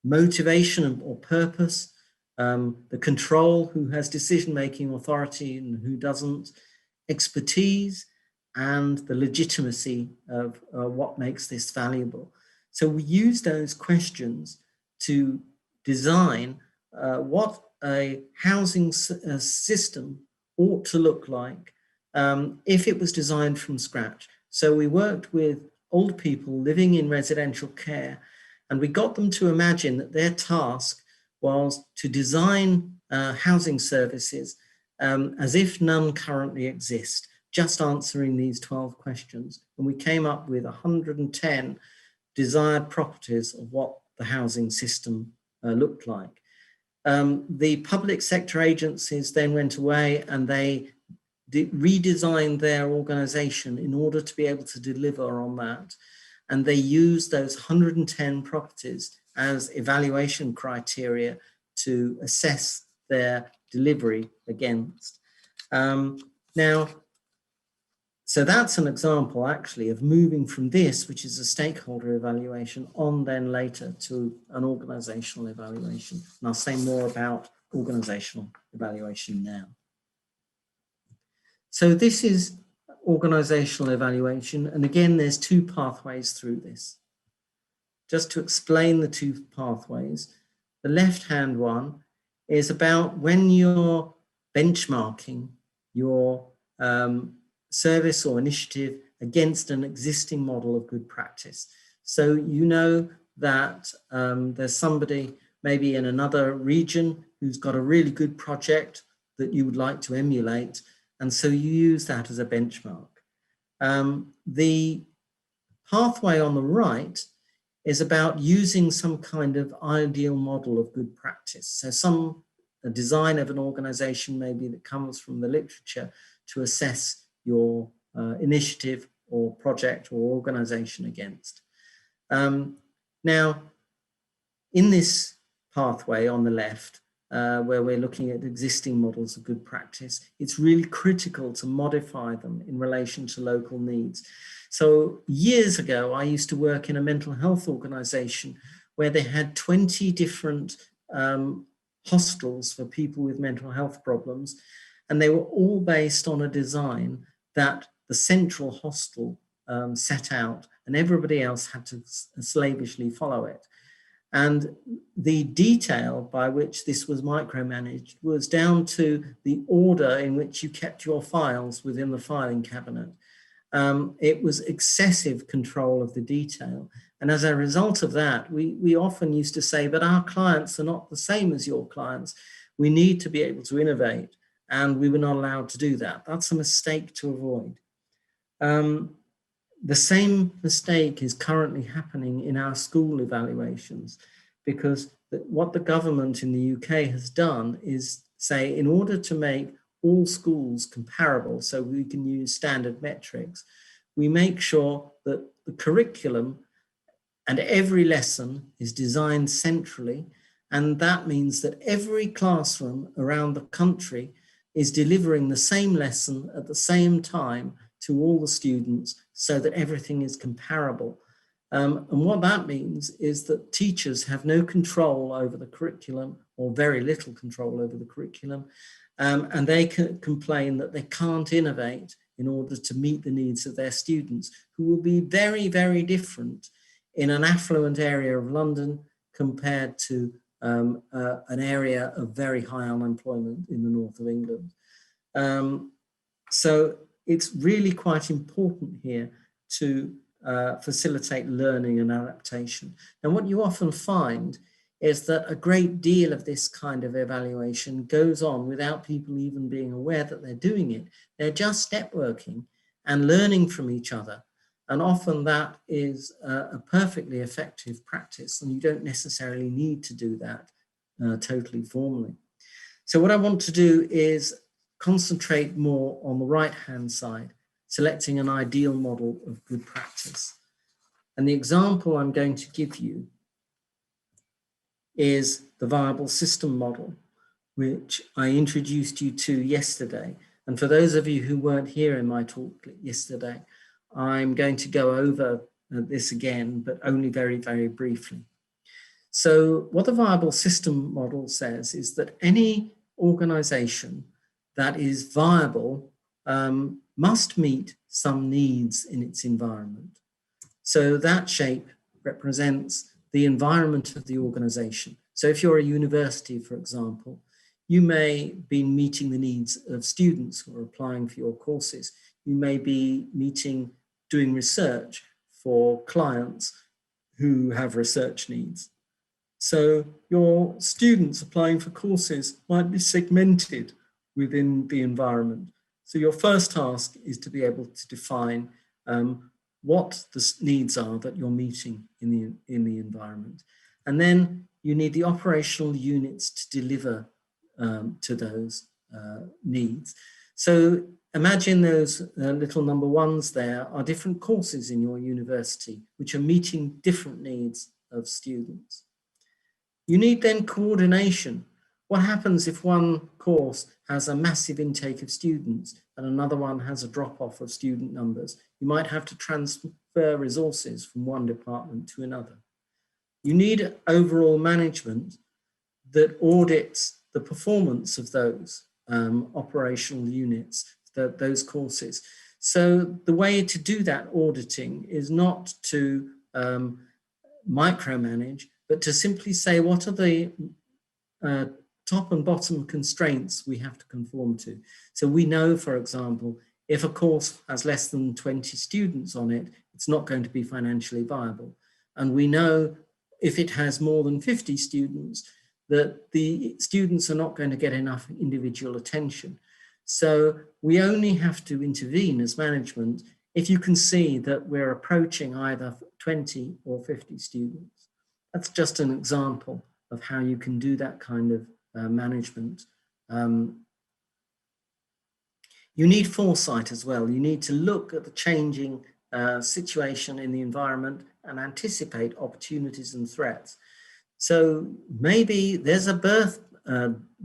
motivation or purpose, the control, who has decision-making authority and who doesn't, expertise, and the legitimacy of what makes this valuable. So we use those questions to design what a housing system ought to look like if it was designed from scratch. So we worked with old people living in residential care, and we got them to imagine that their task was to design housing services as if none currently exist, just answering these 12 questions. And we came up with 110 desired properties of what the housing system looked like. The public sector agencies then went away and they redesigned their organization in order to be able to deliver on that. And they used those 110 properties as evaluation criteria to assess their delivery against. Now, so that's an example actually of moving from this, which is a stakeholder evaluation, on then later to an organizational evaluation. And I'll say more about organizational evaluation now. So this is organizational evaluation. And again, there's two pathways through this. Just to explain the two pathways, the left-hand one is about when you're benchmarking your service or initiative against an existing model of good practice. So you know that there's somebody maybe in another region who's got a really good project that you would like to emulate, and so you use that as a benchmark. The pathway on the right is about using some kind of ideal model of good practice. So a design of an organization maybe that comes from the literature to assess your initiative or project or organization against. Now, in this pathway on the left, where we're looking at existing models of good practice, it's really critical to modify them in relation to local needs. So years ago, I used to work in a mental health organization where they had 20 different hostels for people with mental health problems, and they were all based on a design that the central hostel set out, and everybody else had to slavishly follow it. And the detail by which this was micromanaged was down to the order in which you kept your files within the filing cabinet. It was excessive control of the detail. And as a result of that, we often used to say, but our clients are not the same as your clients. We need to be able to innovate, and we were not allowed to do that. That's a mistake to avoid. The same mistake is currently happening in our school evaluations, because what the government in the UK has done is say, in order to make all schools comparable so we can use standard metrics, we make sure that the curriculum and every lesson is designed centrally, and that means that every classroom around the country is delivering the same lesson at the same time to all the students so that everything is comparable. And what that means is that teachers have no control over the curriculum, or very little control over the curriculum, and they can complain that they can't innovate in order to meet the needs of their students, who will be very, very different in an affluent area of London compared to an area of very high unemployment in the north of England. So it's really quite important here to facilitate learning and adaptation. And what you often find is that a great deal of this kind of evaluation goes on without people even being aware that they're doing it. They're just networking and learning from each other. And often that is a perfectly effective practice, and you don't necessarily need to do that totally formally. So what I want to do is concentrate more on the right-hand side, selecting an ideal model of good practice. And the example I'm going to give you is the viable system model, which I introduced you to yesterday. And for those of you who weren't here in my talk yesterday, I'm going to go over this again, but only very, very briefly. So what the viable system model says is that any organization that is viable must meet some needs in its environment. So that shape represents the environment of the organization. So if you're a university, for example, you may be meeting the needs of students who are applying for your courses. You may be doing research for clients who have research needs. So your students applying for courses might be segmented within the environment. So your first task is to be able to define what the needs are that you're meeting in the environment. And then you need the operational units to deliver to those needs. So imagine those little number ones there are different courses in your university which are meeting different needs of students. You need then coordination. What happens if one course has a massive intake of students and another one has a drop-off of student numbers? You might have to transfer resources from one department to another. You need overall management that audits the performance of those operational units, those courses. So the way to do that auditing is not to micromanage, but to simply say, what are the top and bottom constraints we have to conform to? So we know, for example, if a course has less than 20 students on it, it's not going to be financially viable. And we know if it has more than 50 students, that the students are not going to get enough individual attention. So we only have to intervene as management if you can see that we're approaching either 20 or 50 students. That's just an example of how you can do that kind of management. You need foresight as well. You need to look at the changing situation in the environment and anticipate opportunities and threats. So maybe there's a birth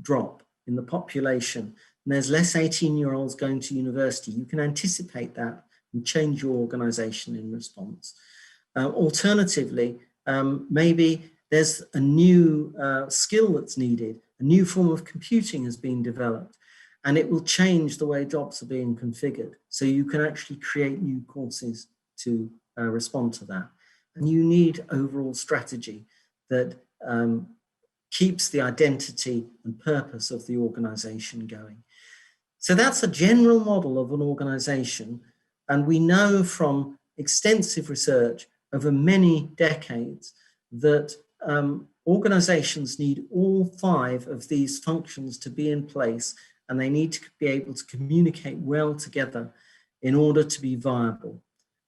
drop in the population and there's less 18-year-olds going to university. You can anticipate that and change your organization in response. Alternatively, maybe there's a new skill that's needed, a new form of computing has been developed, and it will change the way jobs are being configured. So you can actually create new courses to respond to that. And you need overall strategy that keeps the identity and purpose of the organization going. So that's a general model of an organization. And we know from extensive research over many decades that organizations need all 5 of these functions to be in place, and they need to be able to communicate well together in order to be viable.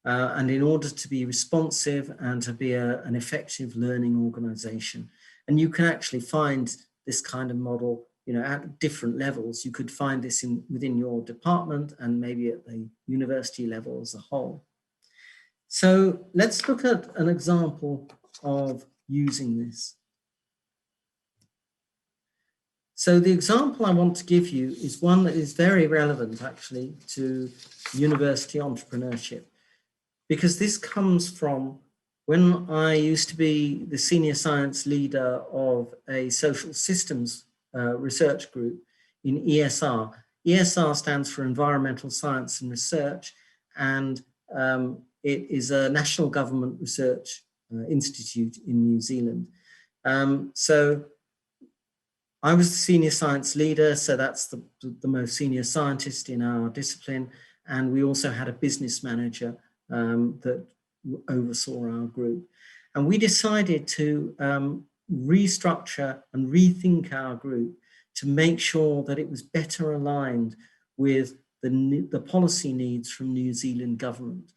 And in order to be responsive and to be an effective learning organization. And you can actually find this kind of model, at different levels. You could find this within your department and maybe at the university level as a whole. So let's look at an example of using this. So the example I want to give you is one that is very relevant actually to university entrepreneurship, because this comes from when I used to be the senior science leader of a social systems research group in ESR. ESR stands for Environmental Science and Research, and it is a national government research institute in New Zealand. So I was the senior science leader, so that's the most senior scientist in our discipline, and we also had a business manager that oversaw our group. And we decided to restructure and rethink our group to make sure that it was better aligned with the policy needs from New Zealand government.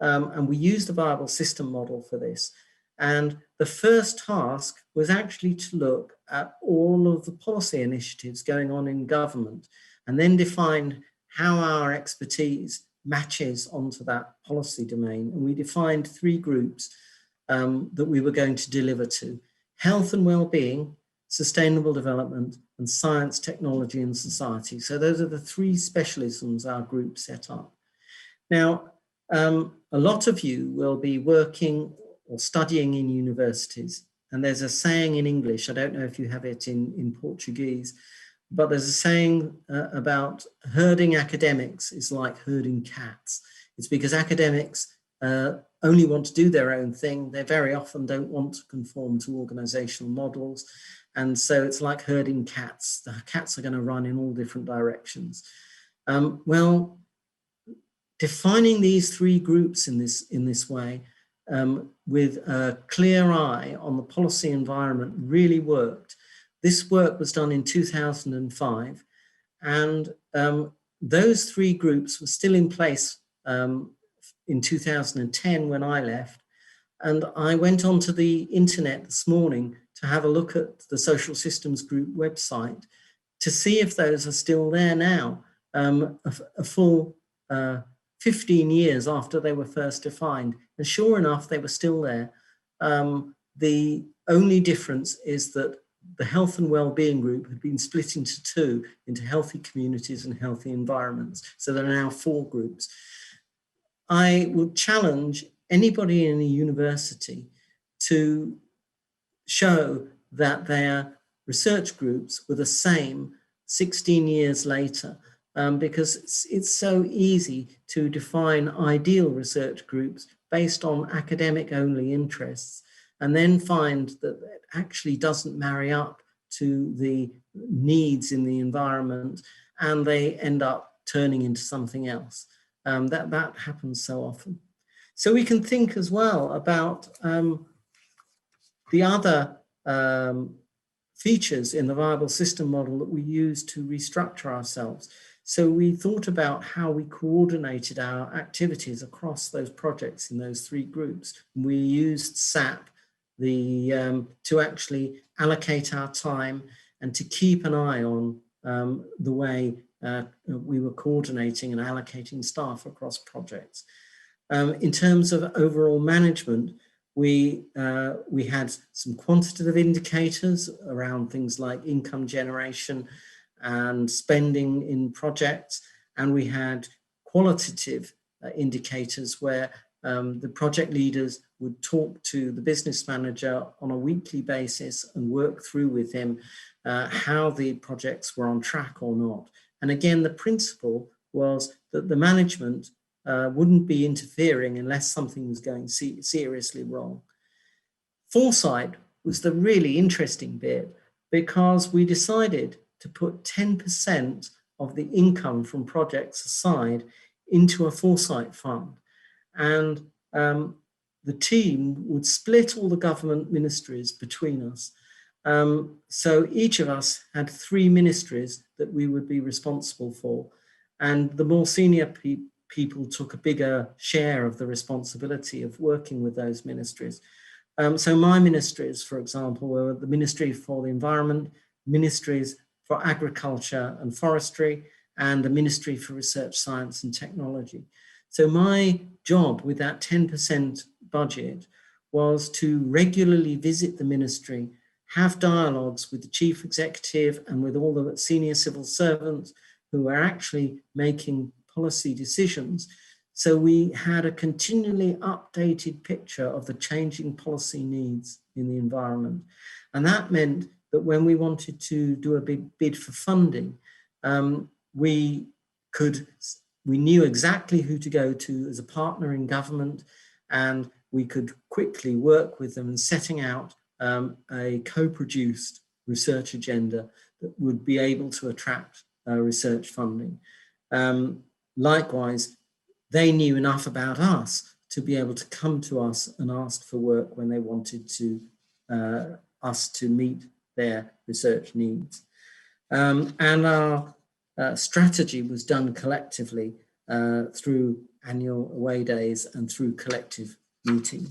And we used the viable system model for this. And the first task was actually to look at all of the policy initiatives going on in government and then define how our expertise matches onto that policy domain. And we defined 3 groups that we were going to deliver to: health and well-being, sustainable development, and science, technology, and society. So those are the 3 specialisms our group set up. Now, a lot of you will be working or studying in universities. And there's a saying in English, I don't know if you have it in Portuguese, but there's a saying about herding academics is like herding cats. It's because academics only want to do their own thing. They very often don't want to conform to organizational models. And so it's like herding cats. The cats are going to run in all different directions. Well, defining these 3 groups in this way with a clear eye on the policy environment really worked. This work was done in 2005, and those 3 groups were still in place in 2010 when I left. And I went onto the internet this morning to have a look at the Social Systems Group website to see if those are still there now, a full 15 years after they were first defined. And sure enough, they were still there. The only difference is that the health and well-being group had been split into 2, into healthy communities and healthy environments. So there are now 4 groups. I would challenge anybody in a university to show that their research groups were the same 16 years later. because it's so easy to define ideal research groups based on academic only interests, and then find that it actually doesn't marry up to the needs in the environment, and they end up turning into something else. That happens so often. So we can think as well about the other features in the viable system model that we use to restructure ourselves. So we thought about how we coordinated our activities across those projects in those three groups. We used SAP to actually allocate our time and to keep an eye on the way we were coordinating and allocating staff across projects. In terms of overall management, we had some quantitative indicators around things like income generation and spending in projects, and we had qualitative indicators where the project leaders would talk to the business manager on a weekly basis and work through with him how the projects were on track or not. And again, the principle was that the management wouldn't be interfering unless something was going seriously wrong. Foresight was the really interesting bit, because we decided to put 10% of the income from projects aside into a foresight fund. And the team would split all the government ministries between us. So each of us had 3 ministries that we would be responsible for. And the more senior people took a bigger share of the responsibility of working with those ministries. So my ministries, for example, were the Ministry for the Environment, Ministries for Agriculture and Forestry, and the Ministry for Research, Science and Technology. So my job with that 10% budget was to regularly visit the ministry, have dialogues with the chief executive and with all the senior civil servants who were actually making policy decisions. So we had a continually updated picture of the changing policy needs in the environment. And that meant that when we wanted to do a big bid for funding, we knew exactly who to go to as a partner in government, and we could quickly work with them in setting out a co-produced research agenda that would be able to attract research funding. Likewise, they knew enough about us to be able to come to us and ask for work when they wanted to us to meet their research needs. And our strategy was done collectively through annual away days and through collective meetings.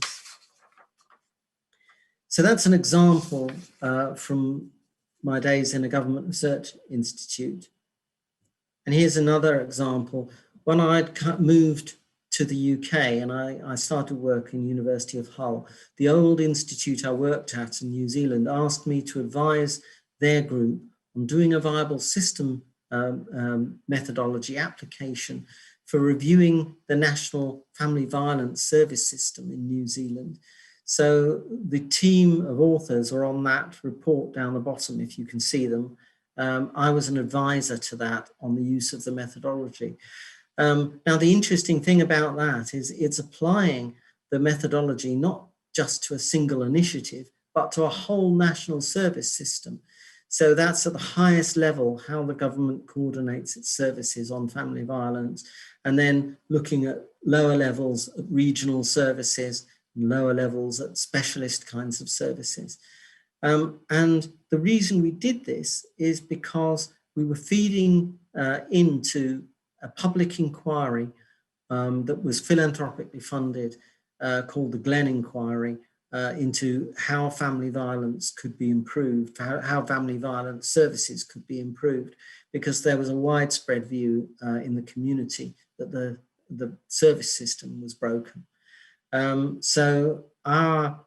So that's an example from my days in a government research institute. And here's another example. When I'd moved to the UK and I started work in the University of Hull, the old institute I worked at in New Zealand asked me to advise their group on doing a viable system methodology application for reviewing the National Family Violence Service System in New Zealand. So the team of authors are on that report down the bottom, if you can see them. I was an advisor to that on the use of the methodology. Now, the interesting thing about that is it's applying the methodology not just to a single initiative, but to a whole national service system. So that's at the highest level, how the government coordinates its services on family violence, and then looking at lower levels at regional services, lower levels at specialist kinds of services. And the reason we did this is because we were feeding into a public inquiry that was philanthropically funded called the Glenn Inquiry into how family violence could be improved, how family violence services could be improved, because there was a widespread view in the community that the service system was broken. So our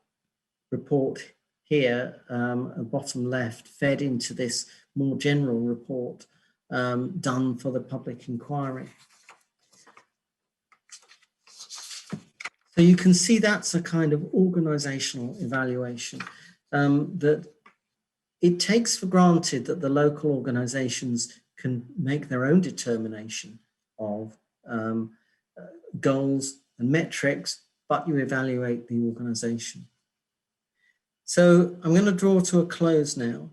report here, bottom left, fed into this more general report done for the public inquiry. So you can see that's a kind of organizational evaluation that it takes for granted that the local organizations can make their own determination of goals and metrics, but you evaluate the organization. So I'm going to draw to a close now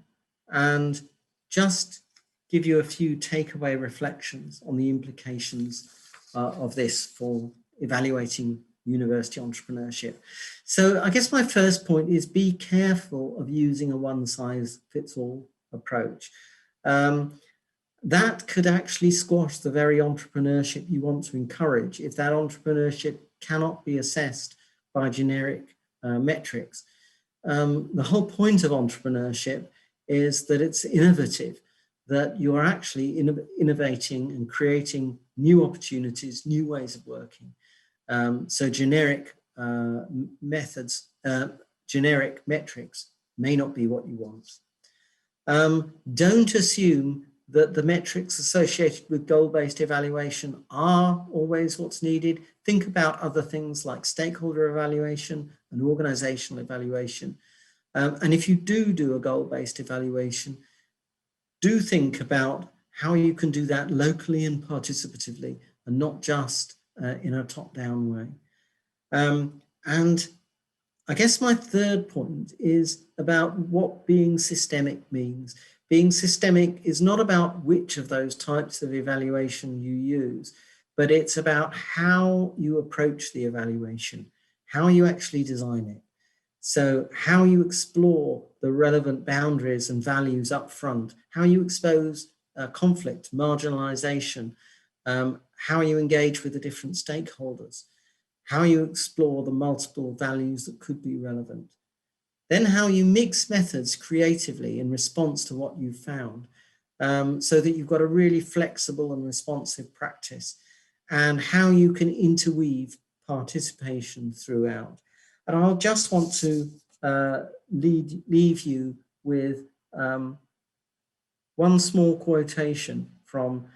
and just give you a few takeaway reflections on the implications of this for evaluating university entrepreneurship. So I guess my first point is be careful of using a one-size-fits-all approach. That could actually squash the very entrepreneurship you want to encourage if that entrepreneurship cannot be assessed by generic metrics. The whole point of entrepreneurship is that it's innovative, that you're actually innovating and creating new opportunities, new ways of working. So generic methods, generic metrics may not be what you want. Don't assume that the metrics associated with goal-based evaluation are always what's needed. Think about other things like stakeholder evaluation and organizational evaluation. And if you do a goal-based evaluation, do think about how you can do that locally and participatively and not just in a top-down way. And I guess my third point is about what being systemic means. Being systemic is not about which of those types of evaluation you use, but it's about how you approach the evaluation, how you actually design it. So how you explore the relevant boundaries and values up front, how you expose conflict, marginalization, how you engage with the different stakeholders, how you explore the multiple values that could be relevant. Then how you mix methods creatively in response to what you've found, so that you've got a really flexible and responsive practice, and how you can interweave participation throughout. And I'll just want to leave you with one small quotation from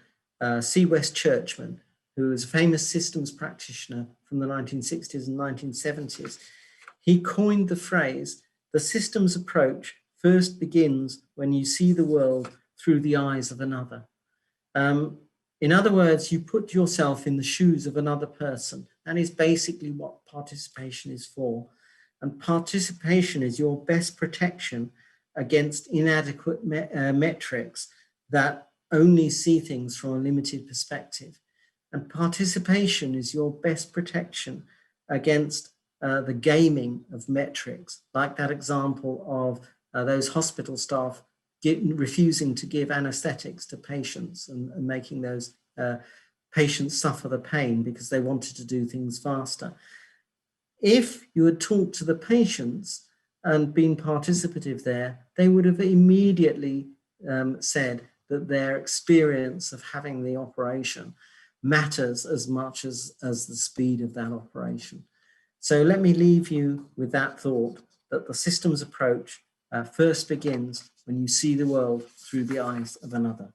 C. West Churchman, who is a famous systems practitioner from the 1960s and 1970s. He coined the phrase, "The systems approach first begins when you see the world through the eyes of another." In other words, you put yourself in the shoes of another person. That is basically what participation is for. And participation is your best protection against inadequate metrics that only see things from a limited perspective. And participation is your best protection against the gaming of metrics, like that example of those hospital staff refusing to give anesthetics to patients and making those patients suffer the pain because they wanted to do things faster. If you had talked to the patients and been participative there, they would have immediately said that their experience of having the operation matters as much as the speed of that operation. So let me leave you with that thought, that the systems approach first begins when you see the world through the eyes of another.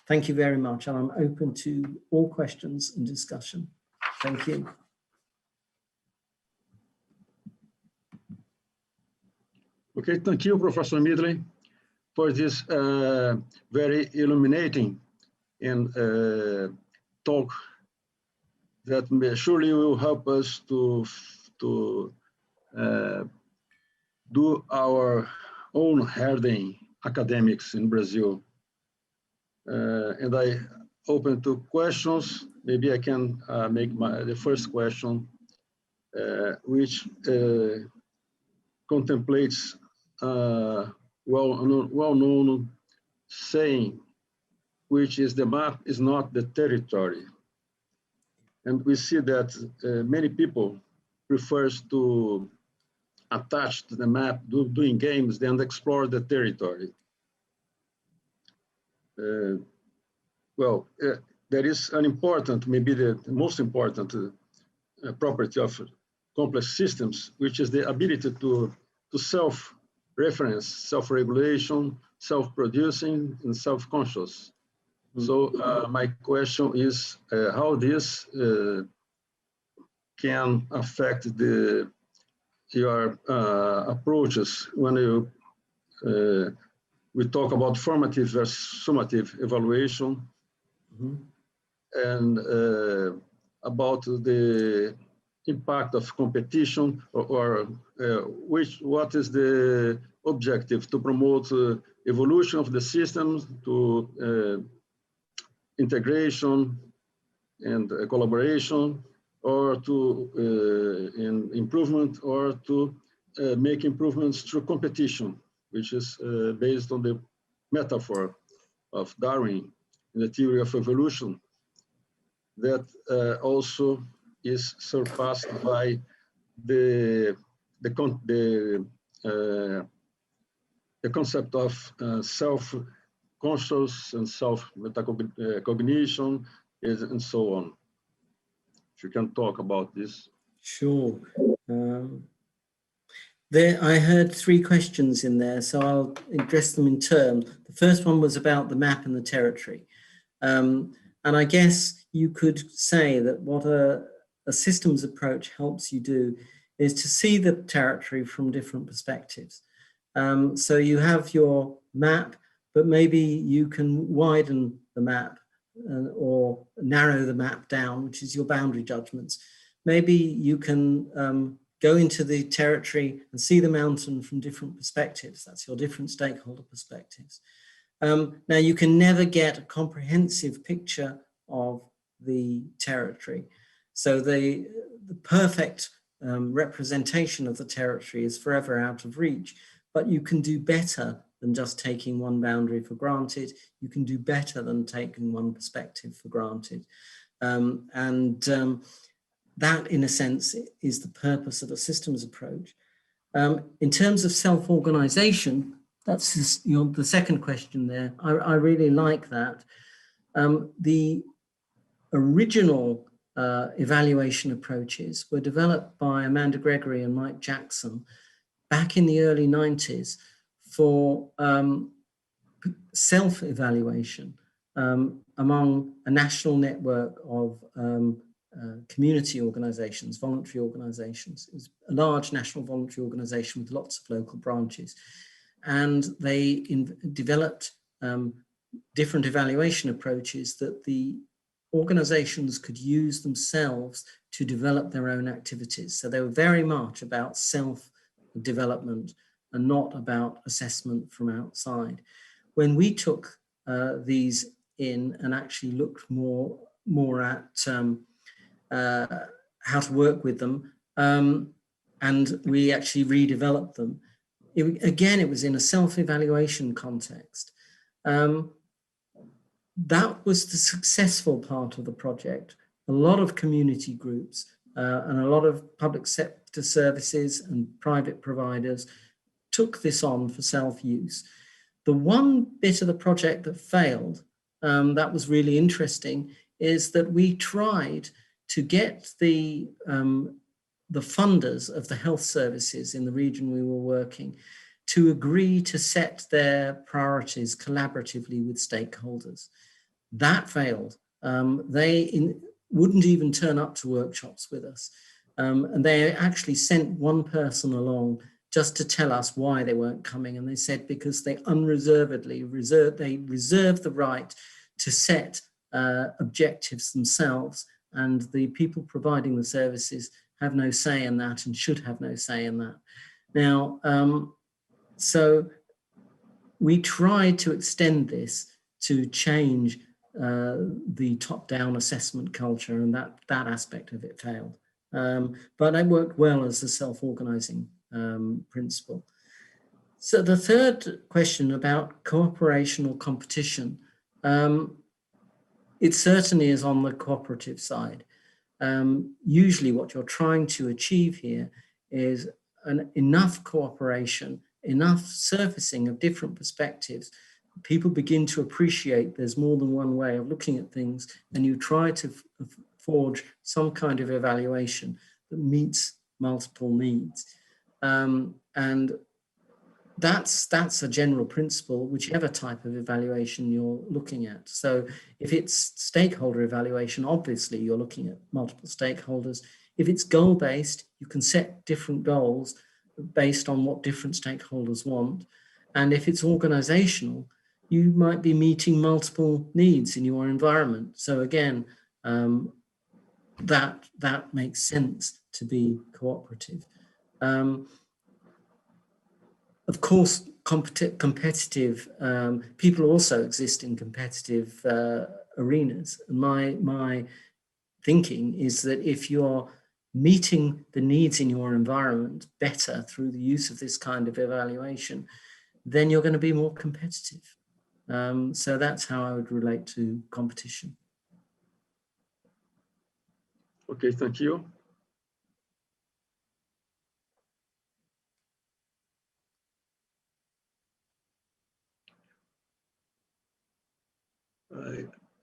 Thank you very much, and I'm open to all questions and discussion. Thank you. Okay, thank you, Professor Midgley, for this very illuminating and talk that surely will help us to do our own herding academics in Brazil. And I open to questions. Maybe I can make the first question, which contemplates well-known saying, which is the map is not the territory. And we see that many people prefers to attach to the map, doing games, than explore the territory. There is an important, maybe the most important property of complex systems, which is the ability to self-reference, self-regulation, self-producing, and self-conscious. So my question is how this can affect your approaches when you we talk about formative versus summative evaluation, and about the impact of competition, or what is the objective to promote evolution of the systems, to integration and collaboration, or to improvement, or to make improvements through competition, which is based on the metaphor of Darwin in the theory of evolution, that also is surpassed by the concept of self-conscious and self-metacognition, and so on. If you can talk about this. Sure. I heard 3 questions in there, so I'll address them in turn. The first one was about the map and the territory. And I guess you could say that what a systems approach helps you do is to see the territory from different perspectives. So you have your map, but maybe you can widen the map or narrow the map down, which is your boundary judgments. Maybe you can go into the territory and see the mountain from different perspectives. That's your different stakeholder perspectives. Now, you can never get a comprehensive picture of the territory. So the perfect representation of the territory is forever out of reach, but you can do better than just taking one boundary for granted. You can do better than taking one perspective for granted. That, in a sense, is the purpose of a systems approach. In terms of self-organization, that's the second question there. I really like that. The original evaluation approaches were developed by Amanda Gregory and Mike Jackson back in the early 90s for self-evaluation among a national network of community organizations, voluntary organizations. It was a large national voluntary organization with lots of local branches. And they developed different evaluation approaches that the organizations could use themselves to develop their own activities. So they were very much about self-development and not about assessment from outside. When we took these in and actually looked more at how to work with them, and we actually redeveloped them, it was in a self-evaluation context. That was the successful part of the project. A lot of community groups and a lot of public sector services and private providers took this on for self-use. The one bit of the project that failed, that was really interesting, is that we tried to get the funders of the health services in the region we were working to agree to set their priorities collaboratively with stakeholders. That failed. They wouldn't even turn up to workshops with us. And they actually sent one person along just to tell us why they weren't coming. And they said because they unreservedly reserved the right to set objectives themselves, and the people providing the services have no say in that and should have no say in that. Now, so we tried to extend this to change the top-down assessment culture, and that aspect of it failed. But it worked well as a self-organizing principle. So the third question about cooperation or competition, it certainly is on the cooperative side. Usually what you're trying to achieve here is enough cooperation, enough surfacing of different perspectives. People begin to appreciate there's more than one way of looking at things, and you try to forge some kind of evaluation that meets multiple needs. And that's a general principle, whichever type of evaluation you're looking at. So if it's stakeholder evaluation, obviously you're looking at multiple stakeholders. If it's goal-based, you can set different goals based on what different stakeholders want. And if it's organizational, you might be meeting multiple needs in your environment. So again, that makes sense to be cooperative. Of course, competitive people also exist in competitive arenas. And my thinking is that if you're meeting the needs in your environment better through the use of this kind of evaluation, then you're going to be more competitive. So that's how I would relate to competition. Okay, thank you.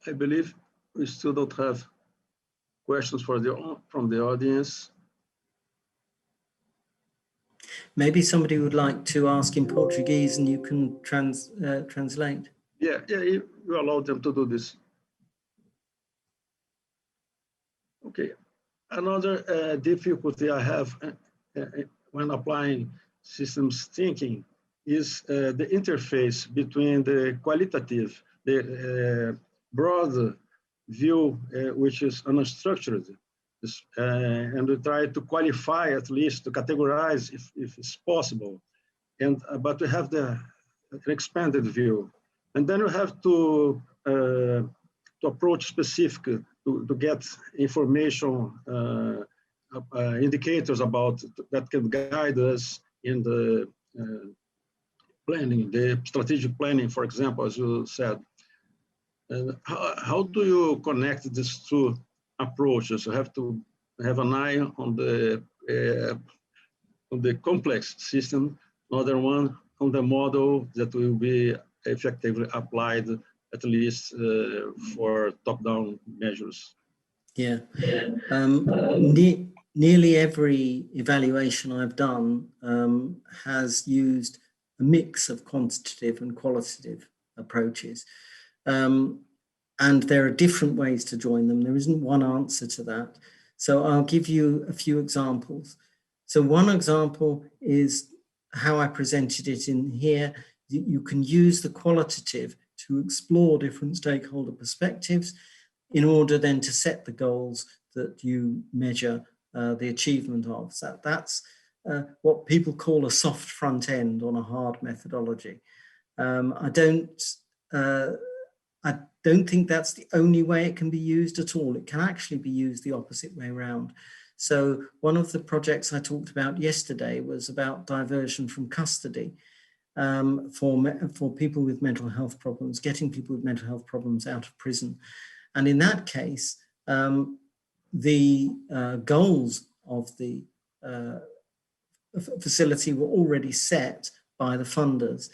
I believe we still don't have questions from the audience. Maybe somebody would like to ask in Portuguese and you can translate. Yeah, you allow them to do this. Okay, another difficulty I have when applying systems thinking is the interface between the qualitative, the broad view, which is unstructured, and we try to qualify, at least to categorize if it's possible, and but we have an expanded view, and then we have to approach specific to get information, indicators about that can guide us in the planning, the strategic planning, for example, as you said. How do you connect these two approaches? You have to have an eye on the complex system, another one on the model that will be effectively applied, at least for top-down measures. Yeah. Nearly every evaluation I've done has used a mix of quantitative and qualitative approaches. And there are different ways to join them. There isn't one answer to that. So I'll give you a few examples. So one example is how I presented it in here. You can use the qualitative to explore different stakeholder perspectives in order then to set the goals that you measure the achievement of. So that's what people call a soft front end on a hard methodology. I don't think that's the only way it can be used at all. It can actually be used the opposite way around. So one of the projects I talked about yesterday was about diversion from custody for people with mental health problems, getting people with mental health problems out of prison. And in that case, the goals of the facility were already set by the funders.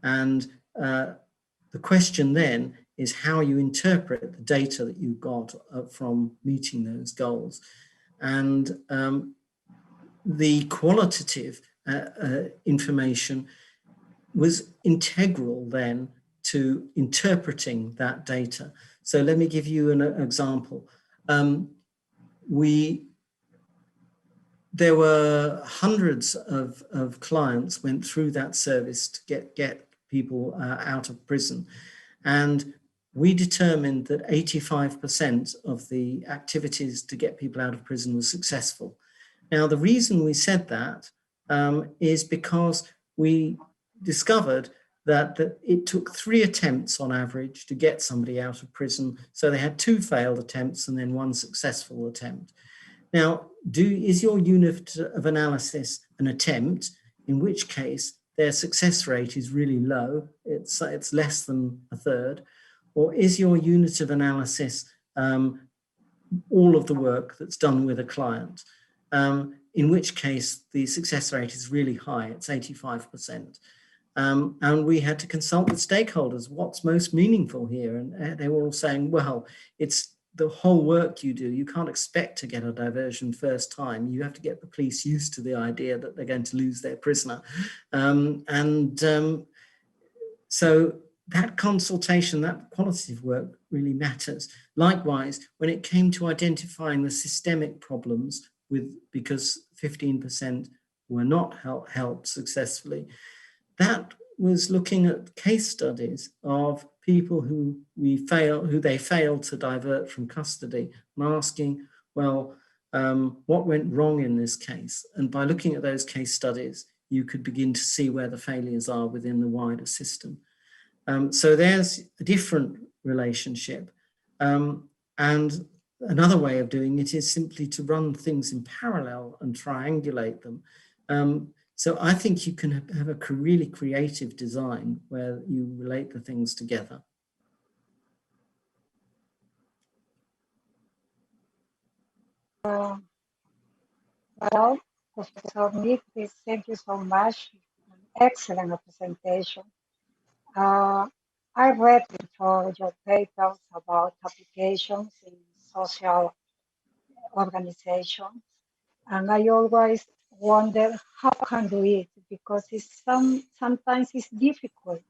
And the question then is how you interpret the data that you got from meeting those goals. And the qualitative information was integral then to interpreting that data. So let me give you an example. There were hundreds of clients went through that service to get people out of prison. And we determined that 85% of the activities to get people out of prison was successful. Now, the reason we said that is because we discovered that it took 3 attempts on average to get somebody out of prison. So they had 2 failed attempts and then 1 successful attempt. Now, is your unit of analysis an attempt, in which case their success rate is really low, it's less than a third, or is your unit of analysis all of the work that's done with a client, in which case the success rate is really high, it's 85%. And we had to consult with stakeholders, what's most meaningful here? And they were all saying, well, it's the whole work you do. You can't expect to get a diversion first time. You have to get the police used to the idea that they're going to lose their prisoner. So that consultation, that qualitative work really matters. Likewise, when it came to identifying the systemic problems because 15% were not helped successfully, that was looking at case studies of people who they failed to divert from custody, and asking, well, what went wrong in this case? And by looking at those case studies, you could begin to see where the failures are within the wider system. So there's a different relationship. And another way of doing it is simply to run things in parallel and triangulate them. So I think you can have a really creative design where you relate the things together. Well, Professor Midgley, thank you so much. An excellent presentation. I read before your papers about applications in social organizations, and I always wonder how can do it, because sometimes it's difficult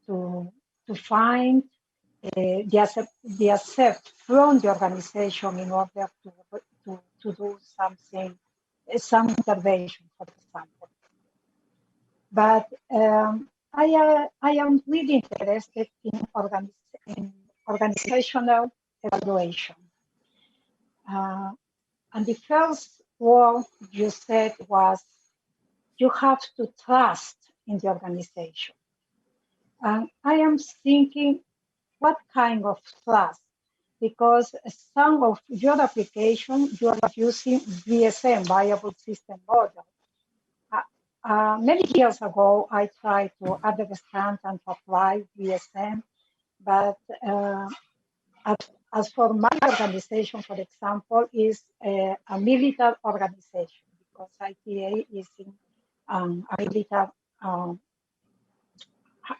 to find the accept from the organization in order to do something, some intervention, for example. But I am really interested in organizational evaluation. And the first word you said was, you have to trust in the organization. And I am thinking, what kind of trust? Because some of your applications, you are using VSM, Viable System Model. Many years ago, I tried to understand and apply VSM, but as for my organization, for example, is a military organization, because ITA is in a military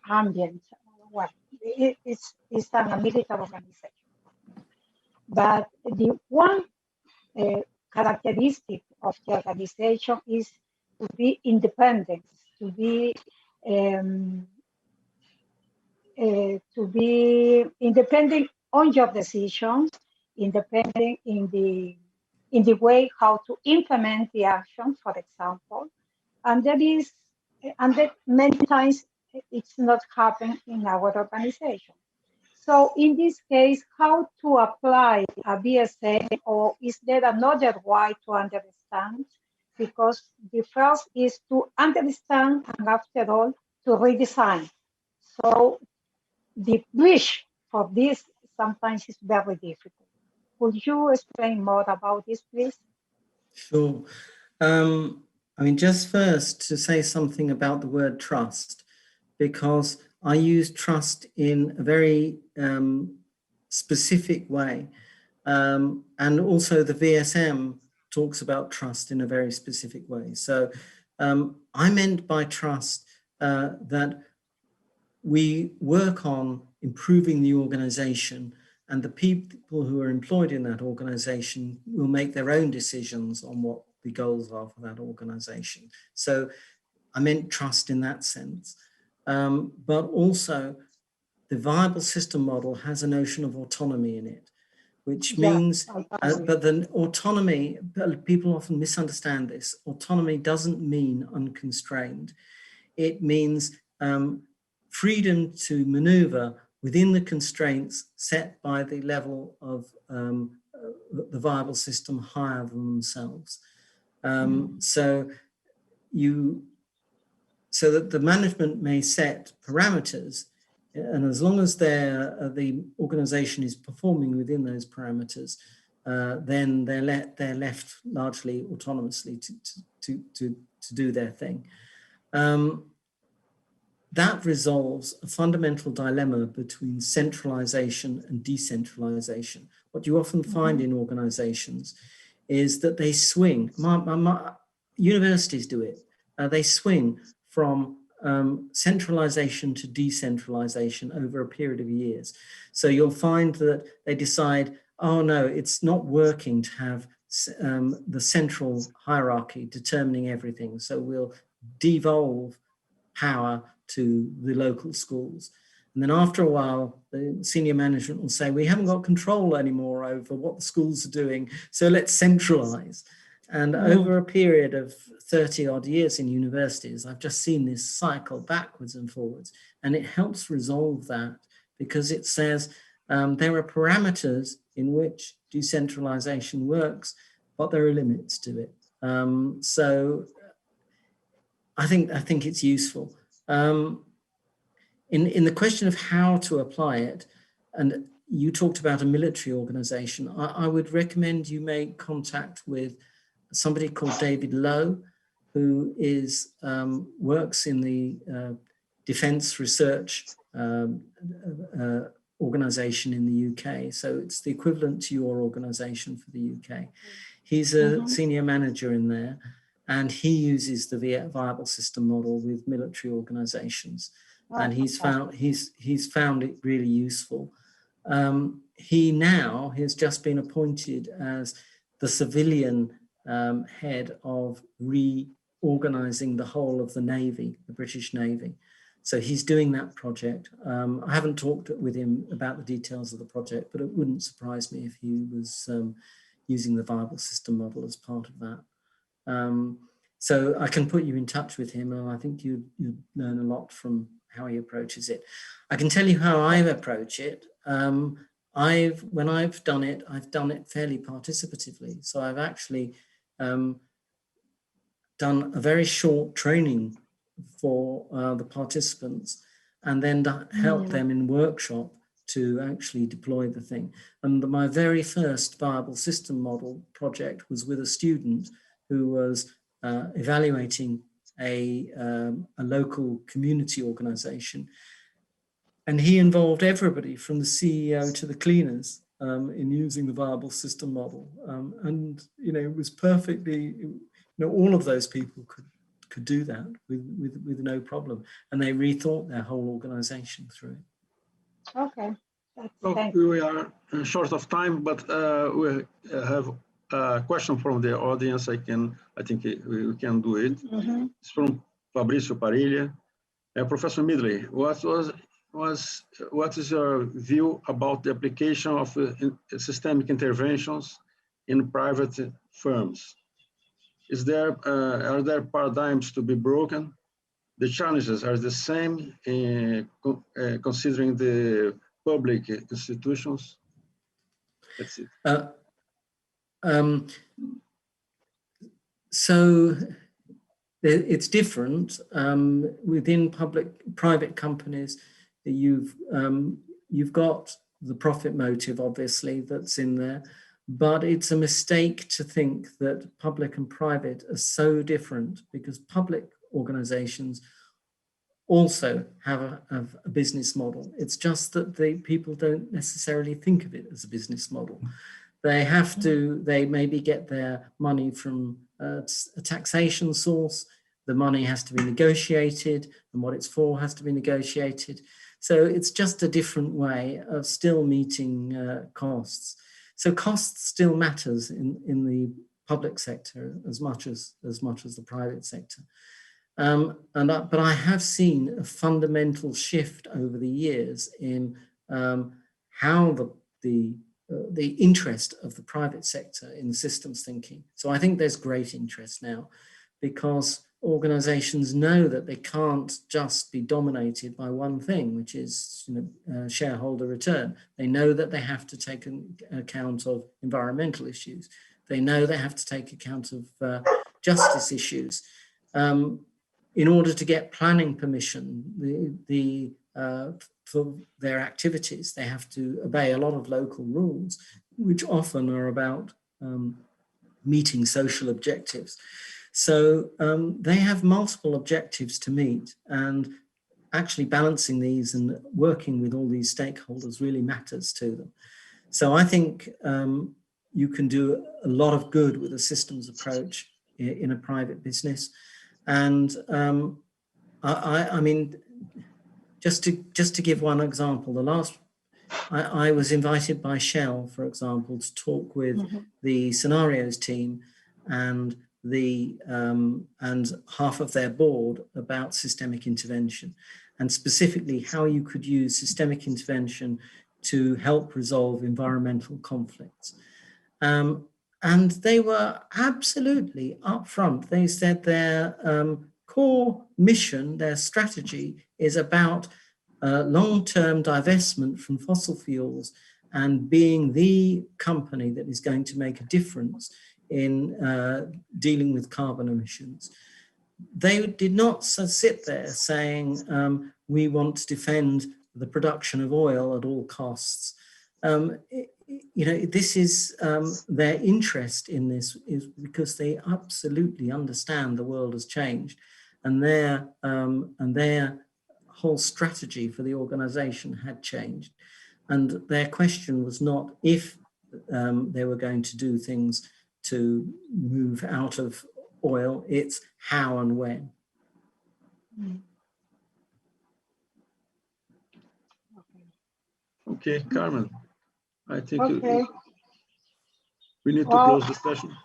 ambient. Well, it's a military organization. But the one characteristic of the organization is to be independent, to be independent on your decisions, independent in the way how to implement the action, for example, and that many times it's not happening in our organization. So in this case, how to apply a BSA, or is there another way to understand? Because the first is to understand, and after all, to redesign. So the bridge for this sometimes is very difficult. Could you explain more about this, please? Sure. I mean, just first to say something about the word trust, because I use trust in a very specific way. And also the VSM talks about trust in a very specific way. So I meant by trust that we work on improving the organization, and the people who are employed in that organization will make their own decisions on what the goals are for that organization. So I meant trust in that sense. But also the viable system model has a notion of autonomy in it, which means, but the autonomy, people often misunderstand this. Autonomy doesn't mean unconstrained. It means freedom to maneuver within the constraints set by the level of the viable system higher than themselves. So that the management may set parameters, and as long as the organization is performing within those parameters, then they're left largely autonomously to do their thing. That resolves a fundamental dilemma between centralization and decentralization. What you often find in organizations is that they swing. Universities do it. They swing from centralization to decentralization over a period of years. So you'll find that they decide, oh no, it's not working to have the central hierarchy determining everything. So we'll devolve power to the local schools. And then after a while, the senior management will say, we haven't got control anymore over what the schools are doing, so let's centralize. And over a period of 30 odd years in universities, I've just seen this cycle backwards and forwards. And it helps resolve that because it says there are parameters in which decentralization works, but there are limits to it. So I think it's useful. In the question of how to apply it, and you talked about a military organization, I would recommend you make contact with somebody called David Lowe, who is works in the Defence Research organization in the UK. So it's the equivalent to your organization for the UK. He's a senior manager in there, and he uses the viable system model with military organizations. And he's found it really useful. He now has just been appointed as the civilian head of reorganizing the whole of the Navy, the British Navy. So he's doing that project. I haven't talked with him about the details of the project, but it wouldn't surprise me if he was using the viable system model as part of that. So I can put you in touch with him, and I think you'd learn a lot from how he approaches it. I can tell you how I approach it. When I've done it fairly participatively. So I've actually done a very short training for the participants, and then help them in workshop to actually deploy the thing. And my very first viable system model project was with a student who was evaluating a local community organization. And he involved everybody from the CEO to the cleaners in using the viable system model. And, it was perfectly, all of those people could do that with no problem. And they rethought their whole organization through it. Okay. Well, we are short of time, but we have a question from the audience. I think we can do it. It's from Fabrício Parilla. Professor Midgley, what is your view about the application of systemic interventions in private firms? Are there paradigms to be broken? The challenges are the same considering the public institutions? That's it. So it's different within private companies. You've got the profit motive, obviously, that's in there, but it's a mistake to think that public and private are so different, because public organizations also have a business model. It's just that people don't necessarily think of it as a business model. They maybe get their money from a taxation source. The money has to be negotiated, and what it's for has to be negotiated. So it's just a different way of still meeting costs. So cost still matters in the public sector as much as the private sector. But I have seen a fundamental shift over the years in how the interest of the private sector in systems thinking. So I think there's great interest now, because organizations know that they can't just be dominated by one thing, which is shareholder return. They know that they have to take account of environmental issues. They know they have to take account of justice issues. In order to get planning permission for their activities, they have to obey a lot of local rules, which often are about meeting social objectives. So they have multiple objectives to meet, and actually balancing these and working with all these stakeholders really matters to them. So I think you can do a lot of good with a systems approach in a private business. And I mean, just to give one example, I was invited by Shell, for example, to talk with the scenarios team and and half of their board about systemic intervention, and specifically how you could use systemic intervention to help resolve environmental conflicts. And they were absolutely upfront. They said their core mission, their strategy is about long-term divestment from fossil fuels and being the company that is going to make a difference in dealing with carbon emissions. They did not sit there saying, we want to defend the production of oil at all costs. You know, this is their interest in this is because they absolutely understand the world has changed, and their whole strategy for the organization had changed. And their question was not if they were going to do things to move out of oil, it's how and when. Okay, Carmen, I think Okay. we need to close the session.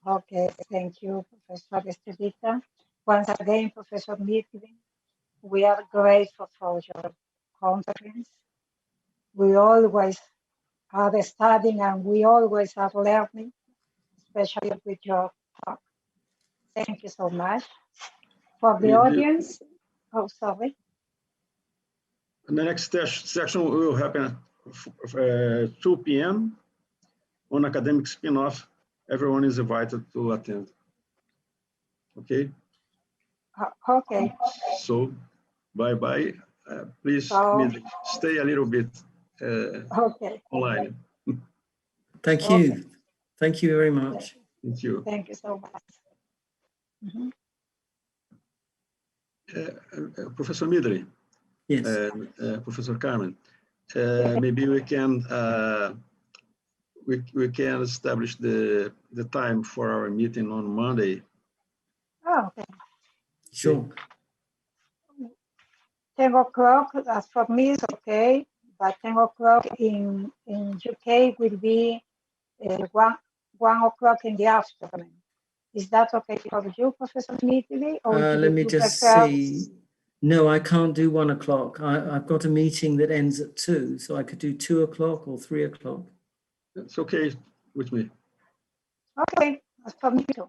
Okay, thank you, Professor Estellita. Once again, Professor Midgley, we are grateful for your conference. We always are studying and we always are learning, especially with your talk. Thank you so much. For the audience, oh, sorry. The next section will happen 2 p.m. on academic spin-off. Everyone is invited to attend. Okay? Okay. So, bye-bye. Please stay a little bit online. Thank you. Okay. Thank you very much. Thank you. Thank you so much. Professor Midgley. Yes. Professor Carmen, maybe we can establish the time for our meeting on Monday. Oh, okay. Sure. 10 o'clock, as for me, is okay, but 10 o'clock in UK will be 1 o'clock in the afternoon. Is that okay for you, Professor Midgley? Let me just see. No, I can't do 1 o'clock. I've got a meeting that ends at 2, so I could do 2 o'clock or 3 o'clock. It's okay with me. Okay, as for me too.